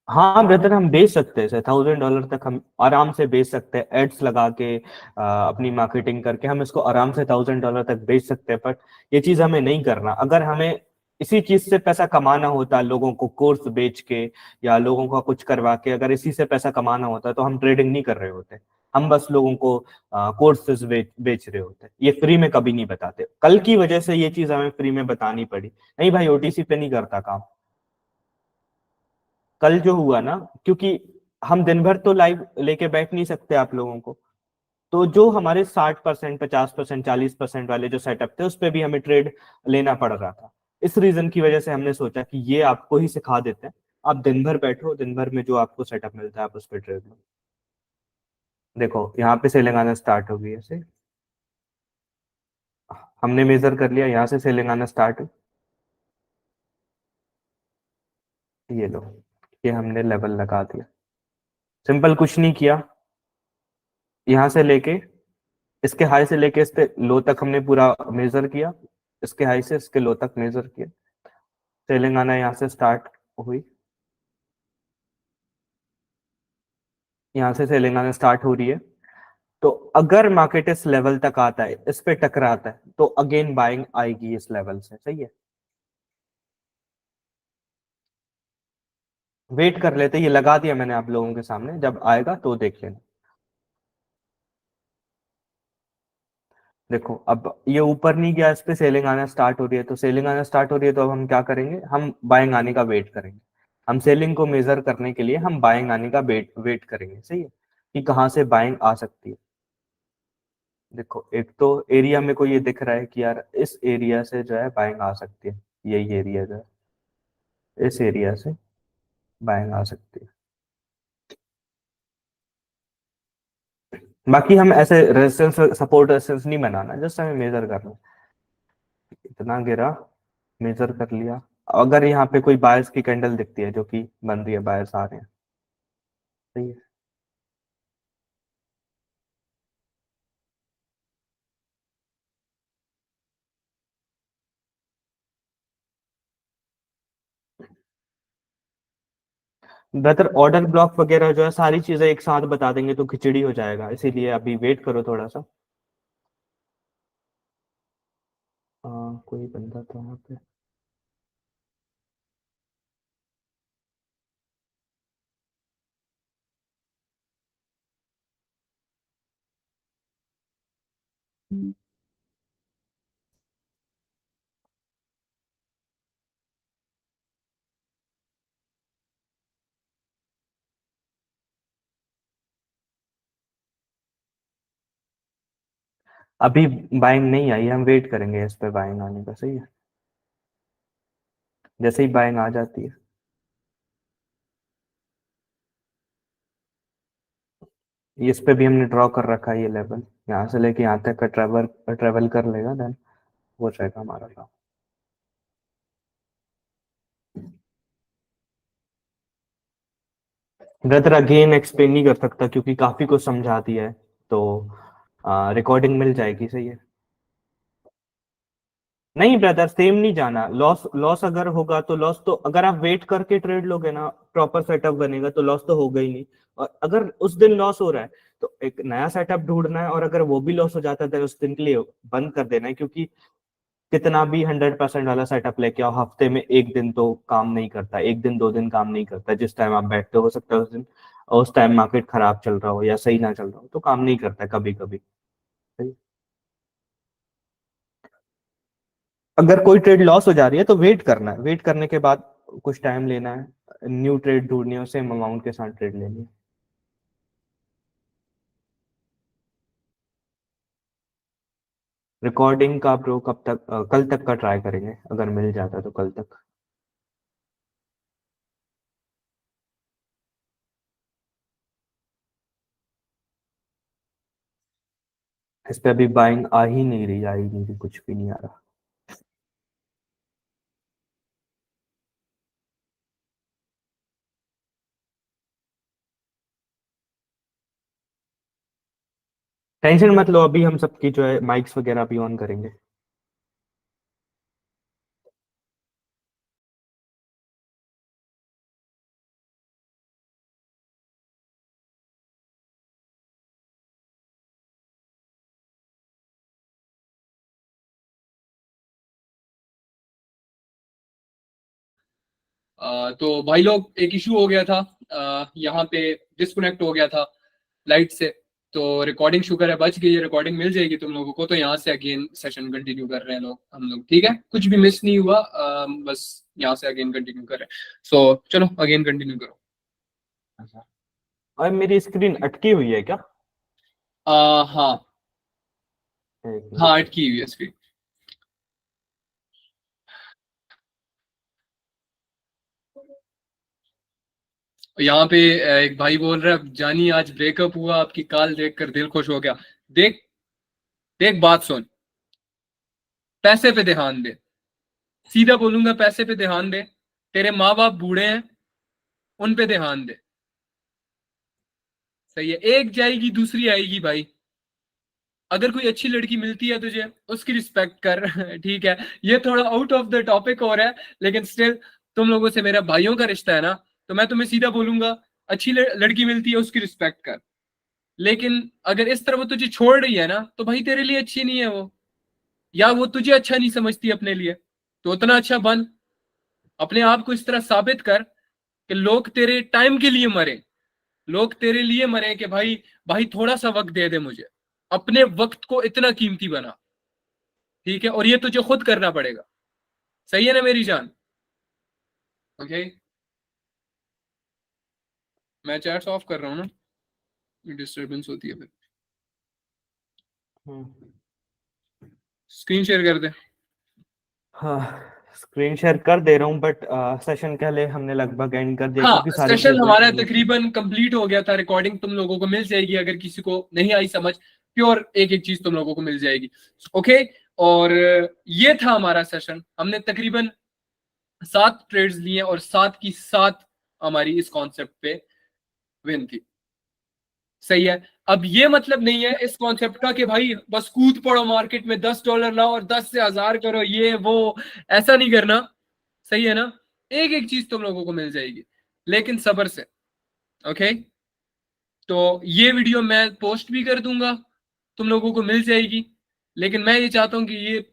हाँ ब्रदर, हम बेच सकते हैं $1,000 तक, हम आराम से बेच सकते हैं एड्स लगा के, अपनी मार्केटिंग करके हम इसको आराम से $1,000 तक बेच सकते हैं। बट ये चीज हमें नहीं करना। अगर हमें इसी चीज से पैसा कमाना होता, लोगों को कोर्स बेच के या लोगों का कुछ करवा के, अगर इसी से पैसा कमाना होता तो हम ट्रेडिंग नहीं कर रहे होते। हम बस लोगों को कोर्सेज बेच रहे होते। ये फ्री में कभी नहीं बताते। कल की वजह से ये चीज हमें फ्री में बतानी पड़ी। नहीं भाई, ओटीसी पे नहीं करता काम। कल जो हुआ ना, क्योंकि हम दिन भर तो लाइव लेके बैठ नहीं सकते आप लोगों को, तो जो हमारे 60%, 50%, 40% वाले जो सेटअप थे उस पे भी हमें ट्रेड लेना पड़ रहा था। इस रीजन की वजह से हमने सोचा कि ये आपको ही सिखा देते हैं। आप दिन भर बैठो, दिन भर में जो आपको सेटअप मिलता है आप उस पर ट्रेड लो। देखो यहाँ पे सेलिंग आना स्टार्ट हो गई है। हमने मेजर कर लिया, यहाँ से सेलिंग आना स्टार्ट। ये लो, ये हमने लेवल लगा दिया। सिंपल, कुछ नहीं किया। यहाँ से लेके, इसके हाई से लेके इसके लो तक हमने पूरा मेजर किया। इसके हाई से इसके लो तक मेजर किया। सेलिंग आना यहाँ से स्टार्ट हुई। यहाँ से सेलिंग आना स्टार्ट हो रही है। तो अगर मार्केट इस लेवल तक आता है, इस पे टकराता है, तो अगेन बाइंग आएगी इस लेवल से। सही है, वेट कर लेते। ये लगा दिया मैंने आप लोगों के सामने, जब आएगा तो देख लेना। देखो अब ये ऊपर नहीं गया, इस पे सेलिंग आना स्टार्ट हो रही है। तो सेलिंग आना स्टार्ट हो रही है तो अब हम क्या करेंगे, हम बाइंग आने का वेट करेंगे। हम सेलिंग को मेजर करने के लिए हम बाइंग आने का वेट वेट करेंगे। सही है, कि कहाँ से बाइंग आ सकती है। देखो एक तो एरिया में को ये दिख रहा है कि यार इस एरिया से जो है बाइंग आ सकती है। यही एरिया जो है, इस एरिया से बाइंग आ सकती है। बाकी हम ऐसे रेजिस्टेंस सपोर्ट रेजिस्टेंस नहीं बनाना, जस्ट हमें मेजर करना। इतना गिरा, मेजर कर लिया। अगर यहाँ पे कोई बायर्स की कैंडल दिखती है, जो कि बन रही है, बायर्स आ रहे हैं। सही है। ब्रदर ऑर्डर ब्लॉक वगैरह जो है सारी चीजें एक साथ बता देंगे तो खिचड़ी हो जाएगा, इसीलिए अभी वेट करो थोड़ा सा। कोई बंदा था वहाँ पे। अभी बाइंग नहीं आई, हम वेट करेंगे इस पे बाइंग आने का। सही है, जैसे ही बाइंग आ जाती है। इस पे भी हमने ड्रॉ कर रखा है ये लेवल। यहाँ से लेके यहाँ तक का ट्रेवल ट्रेवल कर लेगा, देन हो जाएगा हमारा काम। ब्रदर अगेन एक्सप्लेन नहीं कर सकता क्योंकि काफी कुछ समझा दिया है। तो रिकॉर्डिंग मिल जाएगी। सही है। नहीं ब्रदर, सेम नहीं जाना। लॉस लॉस अगर होगा तो लॉस तो, अगर आप वेट करके ट्रेड लोगे ना, प्रॉपर सेटअप बनेगा तो लॉस तो होगा ही नहीं। और अगर उस दिन लॉस हो रहा है तो एक नया सेटअप ढूंढना है, और अगर वो भी लॉस हो जाता है तो उस दिन के लिए बंद कर देना है। क्योंकि कितना भी 100% वाला सेटअप लेके आओ, हफ्ते में एक दिन तो काम नहीं करता, एक दिन दो दिन काम नहीं करता। जिस टाइम आप बैठते हो सकता है उस दिन, उस टाइम मार्केट खराब चल रहा हो या सही ना चल रहा हो, तो काम नहीं करता कभी कभी। अगर कोई ट्रेड लॉस हो जा रही है तो वेट करना है, वेट करने के बाद कुछ टाइम लेना है, न्यू ट्रेड ढूंढनी है, सेम अमाउंट के साथ ट्रेड लेनी है। रिकॉर्डिंग का ब्रो कब तक, कल तक का ट्राई करेंगे, अगर मिल जाता तो कल तक। इस पे अभी बाइंग आ ही नहीं रही, आ ही नहीं रही, कुछ भी नहीं आ रहा। टेंशन मत लो, अभी हम सबकी जो है माइक्स वगैरह भी ऑन करेंगे। तो भाई लोग एक इशू हो गया था, यहाँ पे डिस्कनेक्ट हो गया था लाइट से, तो रिकॉर्डिंग शुक्र है बच गई है, रिकॉर्डिंग मिल जाएगी तुम लोगों को। तो यहाँ से अगेन सेशन कंटिन्यू कर रहे हैं लोग, हम लोग, ठीक है, कुछ भी मिस नहीं हुआ, बस यहाँ से अगेन कंटिन्यू कर रहे हैं। सो चलो अगेन कंटिन्यू करो। अच्छा, और मेरी स्क्रीन अटकी हुई है क्या? हाँ एक हाँ, मिनट। अटकी हुई है स्क्रीन। यहाँ पे एक भाई बोल रहा है, जानी आज ब्रेकअप हुआ, आपकी कॉल देखकर दिल खुश हो गया। देख देख, बात सुन, पैसे पे ध्यान दे, सीधा बोलूंगा, पैसे पे ध्यान दे। तेरे माँ बाप बूढ़े हैं, उन पे ध्यान दे। सही है, एक जाएगी दूसरी आएगी भाई। अगर कोई अच्छी लड़की मिलती है तुझे, उसकी रिस्पेक्ट कर ठीक है, ये थोड़ा आउट ऑफ द टॉपिक हो रहा है, लेकिन स्टिल तुम लोगों से मेरा भाइयों का रिश्ता है ना, तो मैं तुम्हें सीधा बोलूंगा, अच्छी लड़की मिलती है उसकी रिस्पेक्ट कर। लेकिन अगर इस तरह वो तुझे छोड़ रही है ना, तो भाई तेरे लिए अच्छी नहीं है वो, या वो तुझे अच्छा नहीं समझती अपने लिए, तो उतना अच्छा बन, अपने आप को इस तरह साबित कर कि लोग तेरे टाइम के लिए मरे, लोग तेरे लिए मरे कि भाई, भाई थोड़ा सा वक्त दे दे मुझे, अपने वक्त को इतना कीमती बना, ठीक है, और ये तुझे खुद करना पड़ेगा। सही है ना मेरी जान? ओके, मैं चैट्स ऑफ कर रहा हूँ ना, डिस्टरबेंस होती है फिर। हम्म। स्क्रीन शेयर कर दे। हाँ, स्क्रीन शेयर कर दे रहा हूँ, बट सेशन के लिए हमने लगभग एंड कर दिया हाँ, क्योंकि सारी सेशन चीजें हमारा नीचे। तकरीबन कंप्लीट हो गया था, रिकॉर्डिंग तुम लोगों को मिल जाएगी, अगर किसी को नहीं आई समझ, प्योर एक एक चीज तुम लोगों को मिल जाएगी। ओके, और ये था हमारा सेशन, हमने तकरीबन 7 ट्रेड्स लिए और 7 की 7 हमारी इस कॉन्सेप्ट पे विन थी। सही है, अब ये मतलब नहीं है इस कॉन्सेप्ट का कि भाई बस कूद पड़ो मार्केट में, $10 लाओ और 10 से 1000 करो, ये वो, ऐसा नहीं करना। सही है ना, एक एक चीज तुम लोगों को मिल जाएगी, लेकिन सब्र से। ओके, तो ये वीडियो मैं पोस्ट भी कर दूंगा, तुम लोगों को मिल जाएगी, लेकिन मैं ये चाहता हूं कि ये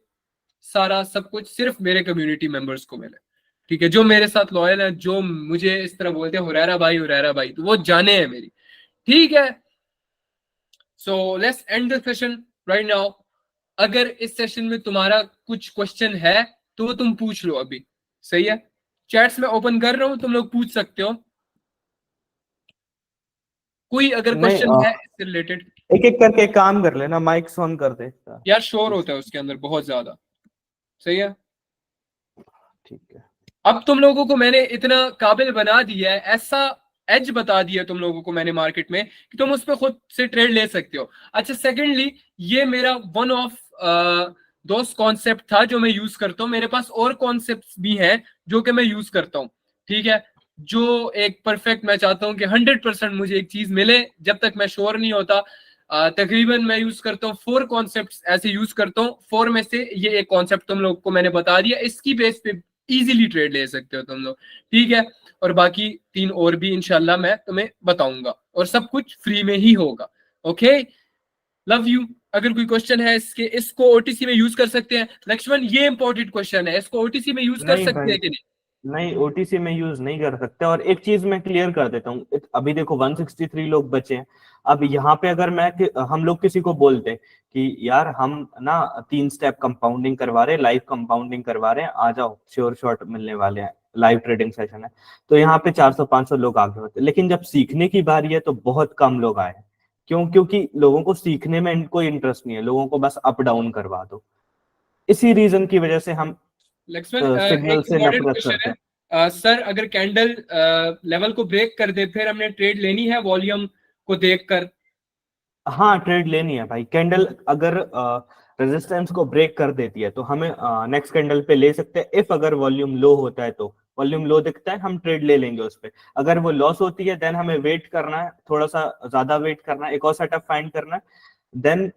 सारा सब कुछ सिर्फ मेरे कम्युनिटी मेंबर्स को मिले, ठीक है, जो मेरे साथ लॉयल है, जो मुझे इस तरह बोलते हैं हुरैरा भाई, तो वो जाने हैं मेरी, ठीक है। So let's end the session right now. अगर इस सेशन में तुम्हारा कुछ क्वेश्चन है तो वो तुम पूछ लो अभी। सही है, चैट्स में ओपन कर रहा हूं, तुम लोग पूछ सकते हो, कोई अगर नहीं, क्वेश्चन है इससे रिलेटेड। एक एक करके काम कर लेना, माइक ऑन कर दे। यार शोर होता है उसके अंदर बहुत ज्यादा। सही है, ठीक है। अब तुम लोगों को मैंने इतना काबिल बना दिया है, ऐसा एज बता दिया तुम लोगों को मैंने मार्केट में, कि तुम उस पर खुद से ट्रेड ले सकते हो। अच्छा, सेकेंडली, ये मेरा वन ऑफ दोस्त कॉन्सेप्ट था जो मैं यूज करता हूँ, मेरे पास और कॉन्सेप्ट भी हैं जो कि मैं यूज करता हूँ, ठीक है। जो एक परफेक्ट, मैं चाहता हूँ कि 100% मुझे एक चीज मिले, जब तक मैं श्योर नहीं होता। तकरीबन मैं यूज करता हूँ 4 कॉन्सेप्ट, ऐसे यूज करता हूँ, 4 में से ये एक कॉन्सेप्ट तुम लोग को मैंने बता दिया, इसकी बेस पे इजीली ट्रेड ले सकते हो तुम लोग, ठीक है। और बाकी 3 और भी इंशाल्लाह मैं तुम्हें बताऊंगा, और सब कुछ फ्री में ही होगा। Okay, love you. अगर कोई क्वेश्चन है इसके, इसको ओटीसी में यूज कर सकते हैं लक्ष्मण, ये इंपॉर्टेंट क्वेश्चन है, इसको ओटीसी में यूज कर नहीं सकते भाई, हैं कि नहीं? नहीं, ओटीसी में यूज नहीं कर सकते। और एक चीज मैं क्लियर कर देता हूँ, अभी देखो 163 लोग बचे हैं। अब यहाँ पे अगर हम लोग किसी को बोलते हैं कि यार हम ना 3 स्टेप कंपाउंडिंग करवा रहे हैं, लाइव कंपाउंडिंग करवा रहे हैं, आ जाओ श्योर शॉट मिलने वाले हैं, लाइव ट्रेडिंग सेशन है, तो यहाँ पे 400-500 लोग आगे होते हैं। लेकिन जब सीखने की बारी है तो बहुत कम लोग आए हैं। क्यों? क्योंकि लोगों को सीखने में कोई इंटरेस्ट नहीं है, लोगों को बस अप डाउन करवा दो। इसी रीजन की वजह से हम लक्ष्मण, सिग्नल एक से इम्पॉर्टेंट नफरत क्वेश्चन करते है। हैं। सर, अगर कैंडल लेवल को ब्रेक कर दे, फिर हमने ट्रेड लेनी है वॉल्यूम को देखकर? हाँ, ट्रेड लेनी है भाई। कैंडल अगर रेजिस्टेंस को ब्रेक कर देती है तो हमें नेक्स्ट कैंडल पे ले सकते हैं। इफ अगर वॉल्यूम लो होता है, तो वॉल्यूम लो दिखता है, हम ट्रेड ले लेंगे उस पे। अगर वो लॉस होती है, देन हमें वेट करना है, थोड़ा सा ज्यादा वेट करना है, एक और सेटअप फाइंड करना है, देन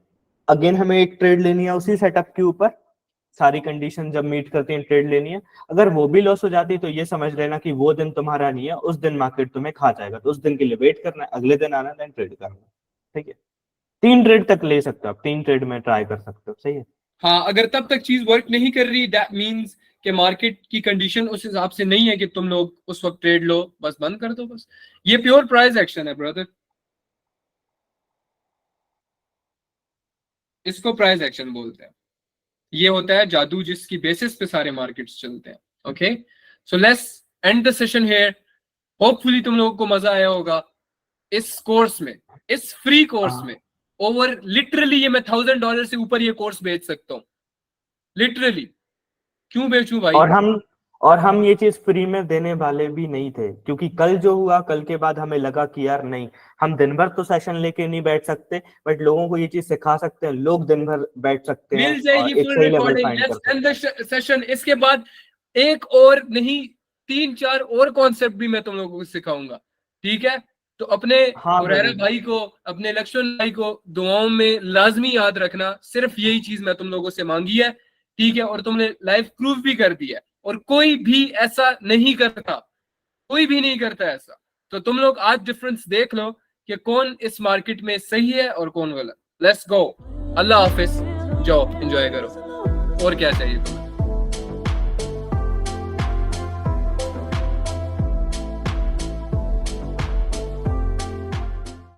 अगेन हमें एक ट्रेड लेनी है उसी सेटअप के ऊपर। सारी कंडीशन जब मीट करती है, ट्रेड लेनी है। अगर वो भी लॉस हो जाती है तो ये समझ लेना कि वो दिन तुम्हारा नहीं है, उस दिन मार्केट तुम्हें खा जाएगा, तो उस दिन के लिए वेट करना है, अगले दिन आना, देन ट्रेड करना है। ठीक है, 3 ट्रेड तक ले सकते हो आप, 3 ट्रेड में ट्राई कर सकते हो। सही है। हाँ, अगर तब तक चीज वर्क नहीं कर रही, दैट मीन्स कि मार्केट की कंडीशन उस हिसाब से नहीं है कि तुम लोग उस वक्त ट्रेड लो, बस बंद कर दो। बस ये प्योर प्राइस एक्शन है ब्रदर, इसको प्राइस एक्शन बोलते हैं। ये होता है जादू जिसकी बेसिस पे सारे मार्केट्स चलते हैं। Okay, so let's end the session here. Hopefully तुम लोगों को मजा आया होगा इस कोर्स में, इस फ्री कोर्स में। ओवर लिटरली ये मैं $1000 से ऊपर ये कोर्स बेच सकता हूँ, लिटरली। क्यों बेचूं भाई? और हम ये चीज फ्री में देने वाले भी नहीं थे, क्योंकि कल जो हुआ, कल के बाद हमें लगा कि यार नहीं, हम दिन भर तो सेशन लेके नहीं बैठ सकते, बट लोगों को ये चीज सिखा सकते हैं, लोग दिन भर बैठ सकते हैं मिल जाएगी और एक फुल सही लेवल रिकॉर्डिंग। फाइंड कर लेट्स एंड सकते द सेशन। इसके बाद एक और नहीं, 3-4 और कॉन्सेप्ट भी मैं तुम लोगों को सिखाऊंगा, ठीक है? तो अपने हाँ हुरैरा भाई, भाई को, अपने लक्ष्मण भाई को दुआओं में लाजमी याद रखना। सिर्फ यही चीज मैं तुम लोगों से मांगी है, ठीक है? और तुमने लाइफ प्रूफ भी कर दिया है, और कोई भी ऐसा नहीं करता, कोई भी नहीं करता ऐसा। तो तुम लोग आज डिफरेंस देख लो कि कौन इस मार्केट में सही है और कौन गलत। लेट्स गो, अल्लाह हाफिज, जाओ एंजॉय करो, और क्या चाहिए तुम्हें।